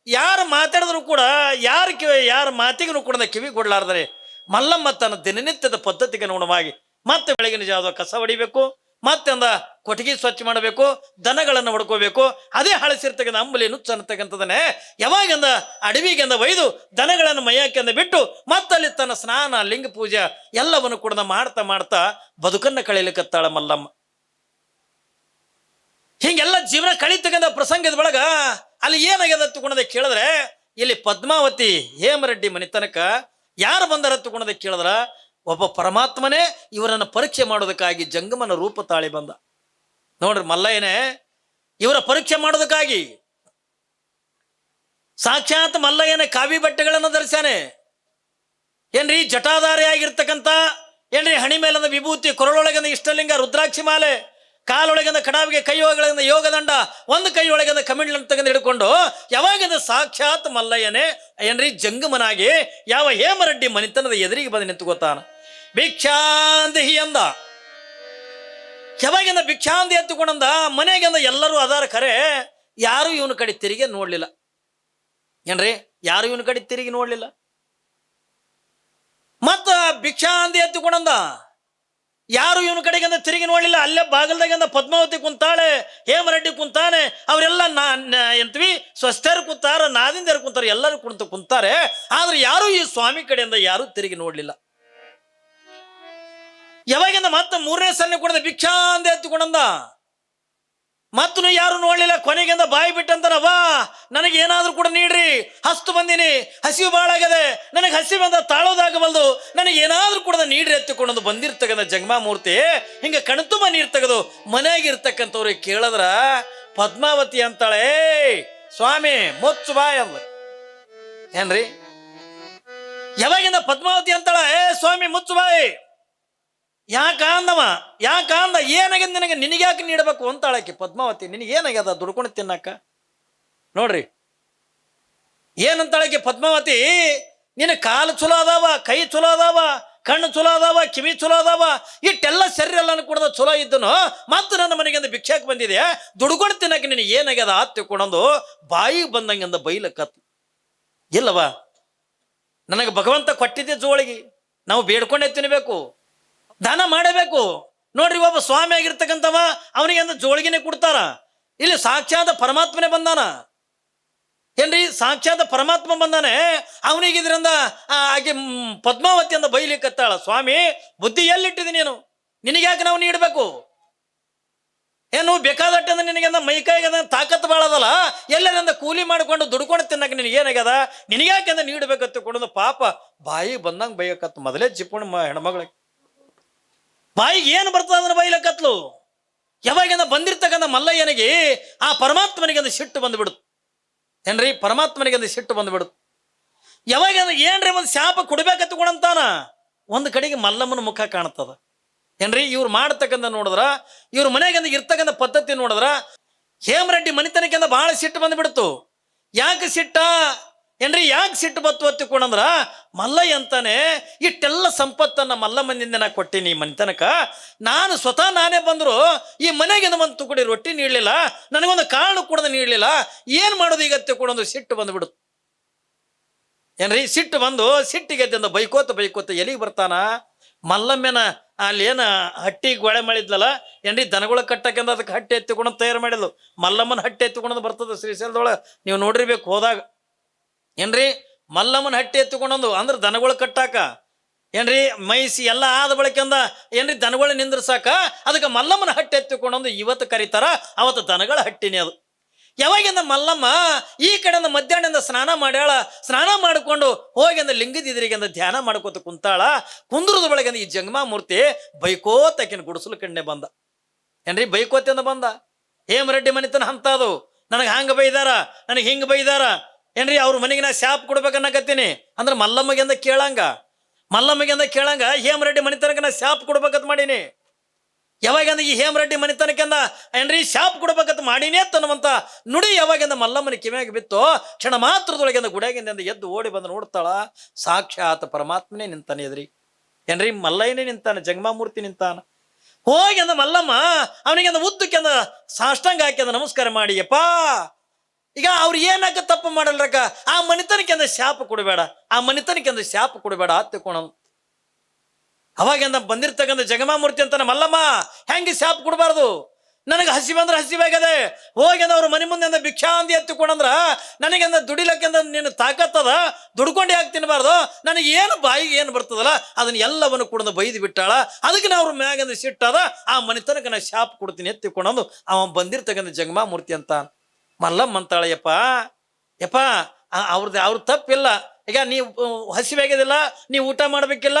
ಯಾರು ಮಾತಾಡಿದ್ರು ಕೂಡ ಯಾರ ಮಾತಿಗೂ ಕೂಡ ಕಿವಿ ಕೊಡ್ಲಾರ್ದರೆ ಮಲ್ಲಮ್ಮ ತನ್ನ ದಿನನಿತ್ಯದ ಪದ್ಧತಿಗೆ ಅನುಗುಣವಾಗಿ ಮತ್ತೆ ಬೆಳಗಿನ ಜಾವ ಕಸ ಹೊಡಿಬೇಕು, ಮತ್ತೆ ಕೊಟ್ಟಿಗೆ ಸ್ವಚ್ಛ ಮಾಡಬೇಕು, ದನಗಳನ್ನು ಹೊಡ್ಕೋಬೇಕು. ಅದೇ ಹಳಸಿರ್ತಕ್ಕಂಥ ಅಂಬಲಿ ನುಚ್ಚ ಅನ್ನತಕ್ಕಂಥದನ್ನೇ ಯಾವಾಗಿಂದ ಅಡವಿಗೆಂದ ಒಯ್ದು ದನಗಳನ್ನು ಮೈಯಾಕೆಂದ ಬಿಟ್ಟು ಮತ್ತಲ್ಲಿ ತನ್ನ ಸ್ನಾನ ಲಿಂಗ ಪೂಜೆ ಎಲ್ಲವನ್ನು ಕೂಡ ಮಾಡ್ತಾ ಮಾಡ್ತಾ ಬದುಕನ್ನು ಕಳೀಲಿಕ್ಕತ್ತಾಳ ಮಲ್ಲಮ್ಮ. ಹಿಂಗೆಲ್ಲ ಜೀವನ ಕಳೀತಕ್ಕಂಥ ಪ್ರಸಂಗದ ಒಳಗ ಅಲ್ಲಿ ಏನಾಗ್ಯದ ತಗೊಂಡದ ಕೇಳಿದ್ರೆ ಇಲ್ಲಿ ಪದ್ಮಾವತಿ ಹೇಮರೆಡ್ಡಿ ಮನೆ ತನಕ ಯಾರು ಬಂದಾರ ತಗೊಂಡದ ಕೇಳಿದ್ರ ಒಬ್ಬ ಪರಮಾತ್ಮನೇ ಇವರನ್ನು ಪರೀಕ್ಷೆ ಮಾಡೋದಕ್ಕಾಗಿ ಜಂಗಮನ ರೂಪ ತಾಳಿ ಬಂದ. ನೋಡ್ರಿ, ಮಲ್ಲಯ್ಯನೇ ಇವರ ಪರೀಕ್ಷೆ ಮಾಡೋದಕ್ಕಾಗಿ ಸಾಕ್ಷಾತ್ ಮಲ್ಲಯ್ಯನೇ ಕಾವಿ ಬಟ್ಟೆಗಳನ್ನು ಧರಿಸ್ಯಾನೆ. ಏನ್ರಿ, ಜಟಾಧಾರಿ ಆಗಿರ್ತಕ್ಕಂಥ ಏನ್ರಿ, ಹಣಿ ಮೇಲಂದ ವಿಭೂತಿ, ಕೊರಳೊಳಗಿಂದ ಇಷ್ಟಲಿಂಗ, ರುದ್ರಾಕ್ಷಿ ಮಾಲೆ, ಕಾಲೊಳಗಿಂದ ಕಡಾವಿಗೆ, ಕೈ ಒಳಗಿಂದ ಯೋಗದಂಡ, ಒಂದು ಕೈ ಒಳಗಿಂದ ಕಮಿಂಡ್ಲನ್ನು ತೆಗೆದು ಹಿಡ್ಕೊಂಡು ಯಾವಾಗಿಂದ ಸಾಕ್ಷಾತ್ ಮಲ್ಲಯ್ಯನೇ ಏನ್ರಿ ಜಂಗಮನಾಗಿ ಯಾವ ಹೇಮರೆಡ್ಡಿ ಮನಿತನದ ಎದುರಿಗೆ ಬಂದು ನಿಂತುಕೋತಾನ. ಭಿಕ್ಷಾಂದೇಹಿ ಅಂದ. ಯಾವಾಗಿಂದ ಭಿಕ್ಷಾಂದಿ ಎತ್ತುಕೊಂಡಂದ ಮನೆಗಿಂದ ಎಲ್ಲರೂ ಅದಾರ ಖರೆ ಯಾರು ಇವನ ಕಡೆ ತಿರುಗಿ ನೋಡ್ಲಿಲ್ಲ. ಏನ್ರಿ, ಯಾರು ಇವನ ಕಡೆ ತಿರುಗಿ ನೋಡ್ಲಿಲ್ಲ. ಮತ್ತ ಭಿಕ್ಷಾಂದಿ ಎತ್ತುಕೊಂಡಂದ ಯಾರು ಇವನ ಕಡೆಗಿಂದ ತಿರುಗಿ ನೋಡ್ಲಿಲ್ಲ. ಅಲ್ಲೇ ಬಾಗಲ್ದಾಗಿಂದ ಪದ್ಮಾವತಿ ಕುಂತಾಳೆ, ಹೇಮರೆಡ್ಡಿ ಕುಂತಾನೆ, ಅವರೆಲ್ಲ ಎಂತ್ವಿ ಸ್ವಸ್ಥರು ಕುಂತಾರ, ನಾದಿಂದರು ಕುಂತಾರ, ಎಲ್ಲರೂ ಕುಂತಾರೆ. ಆದ್ರೆ ಯಾರು ಈ ಸ್ವಾಮಿ ಕಡೆಯಿಂದ ಯಾರು ತಿರುಗಿ ನೋಡ್ಲಿಲ್ಲ. ಯಾವಾಗಿಂದ ಮತ್ತೆ ಮೂರನೇ ಸಲ ಕೊಡದ ಭಿಕ್ಷಾಂದಿ ಎತ್ತುಕೊಂಡಂದ ಮತ್ತೂ ಯಾರು ನೋಡ್ಲಿಲ್ಲ. ಕೊನೆಗಿಂದ ಬಾಯಿ ಬಿಟ್ಟಂತನವಾ, ನನಗೆ ಏನಾದ್ರೂ ಕೂಡ ನೀಡ್ರಿ, ಹಸ್ತು ಬಂದಿನಿ, ಹಸಿವು ಭಾಳ ಆಗದೆ, ನನಗೆ ಹಸಿವು ಬಂದ ತಾಳೋದಾಗಬಲ್ದು, ನನಗೆ ಏನಾದ್ರೂ ಕೂಡ ನೀಡ್ರಿ ಎತ್ತುಕೊಂಡು ಬಂದಿರ್ತಕ್ಕಂಥ ಜಂಗಮಾಮೂರ್ತಿ ಹಿಂಗೆ ಕಣ್ತುಂಬ ನೀರು ತೆಗೆದು ಮನೆಯಾಗಿರ್ತಕ್ಕಂಥವ್ರಿಗೆ ಕೇಳಿದ್ರ ಪದ್ಮಾವತಿ ಅಂತಾಳೆ, ಸ್ವಾಮಿ ಮುಚ್ಚು ಬಾಯ್ ಅಂದ. ಏನ್ರಿ, ಯಾವಾಗಿಂದ ಪದ್ಮಾವತಿ ಅಂತಾಳ, ಸ್ವಾಮಿ ಮುಚ್ಚು ಬಾಯಿ. ಯಾಕ ಅಂದವ, ಯಾಕ ಅಂದ, ಏನಾಗ್ಯದ ನಿನಗೆ, ನಿನಗ್ಯಾಕೆ ನೀಡಬೇಕು ಅಂತಾಳಕ್ಕೆ ಪದ್ಮಾವತಿ. ನಿನಗೇನಾಗ್ಯದ ದುಡ್ಕೊಂಡು ತಿನ್ನಕ್ಕ? ನೋಡ್ರಿ ಏನಂತಾಳಕ್ಕೆ ಪದ್ಮಾವತಿ, ನಿನ್ನ ಕಾಲು ಚಲೋ ಅದಾವ, ಕೈ ಚಲೋ ಅದಾವ, ಕಣ್ಣು ಚಲೋ ಅದಾವ, ಕಿವಿ ಚಲೋ ಅದಾವ, ಇಟ್ಟೆಲ್ಲ ಶರೀರ ಕೊಡದ ಚಲೋ ಇದ್ದನು, ಮತ್ತು ನನ್ನ ಮನೆಗೆ ಭಿಕ್ಷಾಕ್ ಬಂದಿದೆ, ದುಡ್ಕೊಂಡು ತಿನ್ನಕ್ಕೆ ನಿನಗೆ ಏನಾಗ್ಯದ ಆತ್ಕೊಂಡೊಂದು ಬಾಯಿಗೆ ಬಂದಂಗಿಂದ ಬೈಲಕ್ಕತ್. ಇಲ್ಲವ, ನನಗೆ ಭಗವಂತ ಕೊಟ್ಟಿದ್ದೆ ಜೋಳಿಗೆ, ನಾವು ಬೇಡ್ಕೊಂಡೇ ತಿನ್ನಬೇಕು, ದಾನ ಮಾಡಬೇಕು. ನೋಡ್ರಿ, ಒಬ್ಬ ಸ್ವಾಮಿ ಆಗಿರ್ತಕ್ಕಂಥವ ಅವನಿಗೆ ಅಂದ ಜೋಳಿಗೆನೆ ಕೊಡ್ತಾರ. ಇಲ್ಲಿ ಸಾಕ್ಷಾತ್ ಪರಮಾತ್ಮನೇ ಬಂದಾನ. ಏನ್ರಿ, ಸಾಕ್ಷಾತ್ ಪರಮಾತ್ಮ ಬಂದಾನೆ. ಅವನಿಗೆ ಇದರಿಂದ ಆಕೆ ಪದ್ಮಾವತಿ ಅಂತ ಬೈಲಿಕ್ಕತ್ತಾಳ, ಸ್ವಾಮಿ ಬುದ್ಧಿ ಎಲ್ಲಿಟ್ಟಿದಿ ನೀನು, ನಿನಗ್ಯಾಕೆ ನಾವು ನೀಡಬೇಕು? ಏನು ಬೇಕಾದಟ್ಟಂದ್ರೆ ನಿನಗೆಂದ ಮೈಕೈಗದ ತಾಕತ್ತು ಬಾಳದಲ್ಲ, ಎಲ್ಲರಿಂದ ಕೂಲಿ ಮಾಡಿಕೊಂಡು ದುಡ್ಕೊಂಡು ತಿನ್ನಕ್ಕೆ ನಿನಗೆ ಏನಾಗ್ಯದ, ನಿನಗ್ಯಾಕೆಂದ ನೀಡಬೇಕತ್ತು ಕೊಡೋದು. ಪಾಪ ಬಾಯಿ ಬಂದಂಗೆ ಬೈಯಕತ್ತು. ಮೊದಲೇ ಚಿಪ್ಪಣ ಹೆಣ್ಮಗಳಿಗೆ ಬಾಯಿಗೆ ಏನು ಬರ್ತದ ಅಂದ್ರೆ ಬೈಲಕತ್ಲು. ಯಾವಾಗಿಂದ ಬಂದಿರ್ತಕ್ಕಂಥ ಮಲ್ಲಯ್ಯನಿಗೆ ಆ ಪರಮಾತ್ಮನಿಗೆ ಒಂದು ಸಿಟ್ಟು ಬಂದ್ಬಿಡುತ್ತೆ. ಏನ್ರಿ, ಪರಮಾತ್ಮನಿಗೆ ಒಂದು ಸಿಟ್ಟು ಬಂದ್ಬಿಡುತ್ತೆ. ಯಾವಾಗಿಂದ ಏನ್ರಿ ಒಂದು ಶಾಪ ಕೊಡ್ಬೇಕತ್ತುಕೊಂಡಂತಾನ ಒಂದು ಕಡೆಗೆ ಮಲ್ಲಮ್ಮನ ಮುಖ ಕಾಣ್ತದ. ಏನ್ರಿ, ಇವ್ರು ಮಾಡ್ತಕ್ಕಂಥ ನೋಡಿದ್ರ, ಇವ್ರ ಮನೆಗಿಂದ ಇರ್ತಕ್ಕಂಥ ಪದ್ಧತಿ ನೋಡಿದ್ರ ಹೇಮರೆಡ್ಡಿ ಮನಿತನಕ್ಕಿಂದ ಬಹಳ ಸಿಟ್ಟು ಬಂದ್ಬಿಡ್ತು. ಯಾಕೆ ಸಿಟ್ಟ ಏನ್ರಿ, ಯಾಕೆ ಸಿಟ್ಟು ಬತ್ತು ಹತ್ತಿಕೊಂಡಂದ್ರ ಮಲ್ಲಯ್ಯ ಅಂತಾನೆ, ಇಷ್ಟೆಲ್ಲ ಸಂಪತ್ತನ್ನ ಮಲ್ಲಮ್ಮನಿಂದ ನಾ ಕೊಟ್ಟಿನಿ ಈ ಮನಿತನಕ, ನಾನು ಸ್ವತಃ ನಾನೇ ಬಂದ್ರು ಈ ಮನೆಗೆ ಒಂದು ತುಕಡಿ ರೊಟ್ಟಿ ನೀಡಲಿಲ್ಲ, ನನಗೊಂದು ಕಾರಣ ಕೂಡ ನೀಡಲಿಲ್ಲ, ಏನ್ ಮಾಡೋದು ಈಗ ಹತ್ತಿಕೊಂಡೊಂದು ಸಿಟ್ಟು ಬಂದ್ಬಿಡುತ್ತೆ. ಏನ್ರಿ, ಸಿಟ್ಟು ಬಂದು ಸಿಟ್ಟಿಗೆದ್ದಿಂದ ಬೈಕೋತ ಎಲ್ಲಿಗೆ ಬರ್ತಾನ, ಮಲ್ಲಮ್ಮೆನ ಅಲ್ಲಿ ಏನ ಹಟ್ಟಿ ಗೊಳೆ ಮಾಡಿದ್ಲಲ್ಲ, ಏನ್ರಿ ದನಗಳ ಕಟ್ಟಕ್ಕಿಂದ ಅದಕ್ಕೆ ಹಟ್ಟಿ ಎತ್ತಿಕೊಂಡು ತಯಾರು ಮಾಡಿದ್ಲು. ಮಲ್ಲಮ್ಮನ ಹಟ್ಟಿ ಎತ್ತಿಕೊಂಡು ಬರ್ತದ ಶ್ರೀಶೈಲದೊಳಗೆ, ನೀವು ನೋಡಿರ್ಬೇಕು ಹೋದಾಗ. ಏನ್ರಿ, ಮಲ್ಲಮ್ಮನ ಹಟ್ಟಿ ಎತ್ತಿಕೊಂಡೊಂದು ಅಂದ್ರೆ ದನಗಳು ಕಟ್ಟಾಕ. ಏನ್ರಿ, ಮೈಸಿ ಎಲ್ಲ ಆದ ಬಳಿಕಂದ ಏನ್ರಿ ದನಗಳು ನಿಂದ್ರಸಾಕ, ಅದಕ್ಕೆ ಮಲ್ಲಮ್ಮನ ಹಟ್ಟಿ ಎತ್ತಿಕೊಂಡೊಂದು ಇವತ್ತು ಕರೀತಾರ, ಅವತ್ತು ದನಗಳ ಹಟ್ಟಿನೇ ಅದು. ಯಾವಾಗಿಂದ ಮಲ್ಲಮ್ಮ ಈ ಕಡೆಯಿಂದ ಮಧ್ಯಾಹ್ನದಿಂದ ಸ್ನಾನ ಮಾಡ್ಯಾಳ, ಸ್ನಾನ ಮಾಡಿಕೊಂಡು ಹೋಗಿಂದ ಲಿಂಗದಿದ್ರಿಗಿಂದ ಧ್ಯಾನ ಮಾಡ್ಕೋತ ಕುಂತಾಳ. ಕುಂದ್ರದ ಒಳಗಿಂದ ಈ ಜಂಗಮಾಮೂರ್ತಿ ಬೈಕೋತಕಿನ ಗುಡಿಸಲು ಕಣ್ಣೆ ಬಂದ. ಏನ್ರಿ, ಬೈಕೋತಿಂದ ಬಂದ. ಹೇಮರೆಡ್ಡಿ ಮನಿತನ ಅಂತದು, ನನಗೆ ಹಂಗ ಬೈದಾರ, ನನಗೆ ಹಿಂಗ ಬೈದಾರ. ಏನ್ರಿ, ಅವ್ರ ಮನೆಗೆ ನಾ ಶಾಪ್ ಕೊಡ್ಬೇಕನ್ನಕತ್ತೀನಿ ಅಂದ್ರೆ ಮಲ್ಲಮ್ಮಗೆ ಕೇಳಂಗ ಹೇಮರೆಡ್ಡಿ ಮನಿತನಕ ನಾ ಶಾಪ್ ಕೊಡ್ಬೇಕಂತ ಮಾಡೀನಿ. ಯಾವಾಗಿಂದ ಈ ಹೇಮರೆಡ್ಡಿ ಮನಿತನಕ್ಕಿಂದ ಏನ್ರಿ ಶಾಪ್ ಕೊಡ್ಬೇಕಂತ ಮಾಡೀನಿ ತನ್ನುವಂತ ನುಡಿ ಯಾವಾಗಿಂದ ಮಲ್ಲಮ್ಮನ ಕಿವಿಯಾಗಿ ಬಿತ್ತು, ಕ್ಷಣ ಮಾತ್ರದೊಳಗಿಂದ ಗುಡಿಯಾಗಿಂದ ಎದ್ದು ಓಡಿ ಬಂದು ನೋಡ್ತಾಳ, ಸಾಕ್ಷಾತ್ ಪರಮಾತ್ಮನೇ ನಿಂತಾನೆ ಎದ್ರಿ. ಏನ್ರಿ, ಮಲ್ಲಯ್ಯನೇ ನಿಂತಾನೆ, ಜಂಗಮಾಮೂರ್ತಿ ನಿಂತಾನ. ಹೋಗಿಂದ ಮಲ್ಲಮ್ಮ ಅವನಿಗೆ ಉದ್ದಕ್ಕಿಂದ ಸಾಷ್ಟಾಂಗ ಹಾಕಿಂದ ನಮಸ್ಕಾರ ಮಾಡಿ, ಯಪ್ಪಾ ಈಗ ಅವ್ರು ಏನಾಗ ತಪ್ಪು ಮಾಡಲ್ರಕ್ಕ, ಆ ಮನಿತನಕ್ಕಿಂದ ಶಾಪ ಕೊಡಬೇಡ, ಆ ಮನಿತನಕ್ಕಿಂದ ಶಾಪ ಕೊಡಬೇಡ ಹತ್ತಿಕೋಣ. ಅವಾಗಿಂದ ಬಂದಿರ್ತಕ್ಕಂಥ ಜಂಗಮಾಮೂರ್ತಿ ಅಂತಾನೆ, ಮಲ್ಲಮ್ಮ ಹೆಂಗೆ ಶಾಪ ಕೊಡಬಾರ್ದು, ನನಗೆ ಹಸಿವಂದ್ರೆ ಹಸಿವಾಗದೆ, ಹೋಗಿಂದ ಅವ್ರ ಮನೆ ಮುಂದೆ ಭಿಕ್ಷಾಂದಿ ಎತ್ತಿಕೊಂಡಂದ್ರ ನನಗೆಂದ ದುಡಿಲಕ್ಕಿಂದ ನೀನು ತಾಕತ್ತದ, ದುಡ್ಕೊಂಡೆ ಯಾಕೆ ತಿನ್ನಬಾರ್ದು, ನನಗೆ ಏನು ಬಾಯಿಗೆ ಏನು ಬರ್ತದಲ್ಲ ಅದನ್ನ ಎಲ್ಲವನ್ನು ಕೂಡ ಬೈದು ಬಿಟ್ಟಾಳ. ಅದಕ್ಕೆ ನಾ ಅವ್ರ ಮ್ಯಾಗಿಂದ ಸಿಟ್ಟದ, ಆ ಮನಿತನಕ ನಾ ಶಾಪ ಕೊಡ್ತೀನಿ ಎತ್ತಿಕೊಂಡಂದು ಅವ ಬಂದಿರ್ತಕ್ಕಂಥ ಜಂಗಮಾಮೂರ್ತಿ ಅಂತ. ಮಲ್ಲಮ್ಮ ಅಂತಾಳೆ, ಯಪ್ಪ ಅವ್ರ ತಪ್ಪಿಲ್ಲ, ಈಗ ನೀವು ಹಸಿವಾಗ್ಯದಿಲ್ಲ, ನೀವು ಊಟ ಮಾಡ್ಬೇಕಿಲ್ಲ,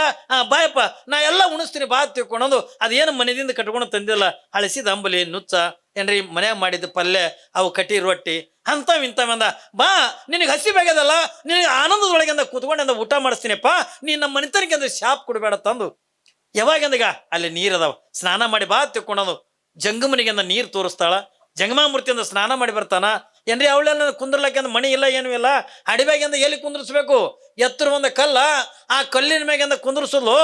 ಬಾಯಪ್ಪ ನಾ ಎಲ್ಲ ಉಣಿಸ್ತೀನಿ ಬಾ ತಿಳ್ಕೊಳೋದು. ಅದೇನು ಮನೆಯಿಂದ ಕಟ್ಕೊಂಡು ತಂದಿಲ್ಲ, ಹಳಸಿದ ಅಂಬಲಿ ನುಚ್ಚ ಏನ್ರಿ ಮನ್ಯಾಗ ಮಾಡಿದ ಪಲ್ಯ, ಅವು ಕಟಿ ರೊಟ್ಟಿ ಅಂಥವು ಇಂಥವಂದ. ಬಾ ನಿನಗೆ ಹಸಿವಾಗ್ಯದಲ್ಲ, ನಿನಗೆ ಆನಂದದೊಳಗಿಂದ ಕೂತ್ಕೊಂಡು ಊಟ ಮಾಡಿಸ್ತೀನಪ್ಪ, ನೀನು ನಮ್ಮ ಮನೆತನಕ್ಕೆ ಅಂದ್ರೆ ಶಾಪ್ ಕೊಡಬೇಡ ತಂದು. ಯಾವಾಗಂದೀಗ ಅಲ್ಲಿ ನೀರದಾವ, ಸ್ನಾನ ಮಾಡಿ ಬಾ ತಿಳ್ಕೊಳೋದು. ಜಂಗಮನಿಗೆ ನೀರು ತೋರಿಸ್ತಾಳ, ಜಂಗಮಾಮೂರ್ತಿಯಿಂದ ಸ್ನಾನ ಮಾಡಿ ಬರ್ತಾನ. ಏನ್ರಿ ಅವಳೆಲ್ಲ ಕುಂದ್ರಲಕ್ಕೆ ಮಣಿ ಇಲ್ಲ, ಏನೂ ಇಲ್ಲ. ಅಡಿಬ್ಯಾಗಿಂದ ಎಲ್ಲಿ ಕುಂದ್ರಿಸ್ಬೇಕು? ಎತ್ತರ ಒಂದು ಕಲ್ಲ, ಆ ಕಲ್ಲಿನ ಮ್ಯಾಗಿಂದ ಕುಂದ್ರಿಸೋದು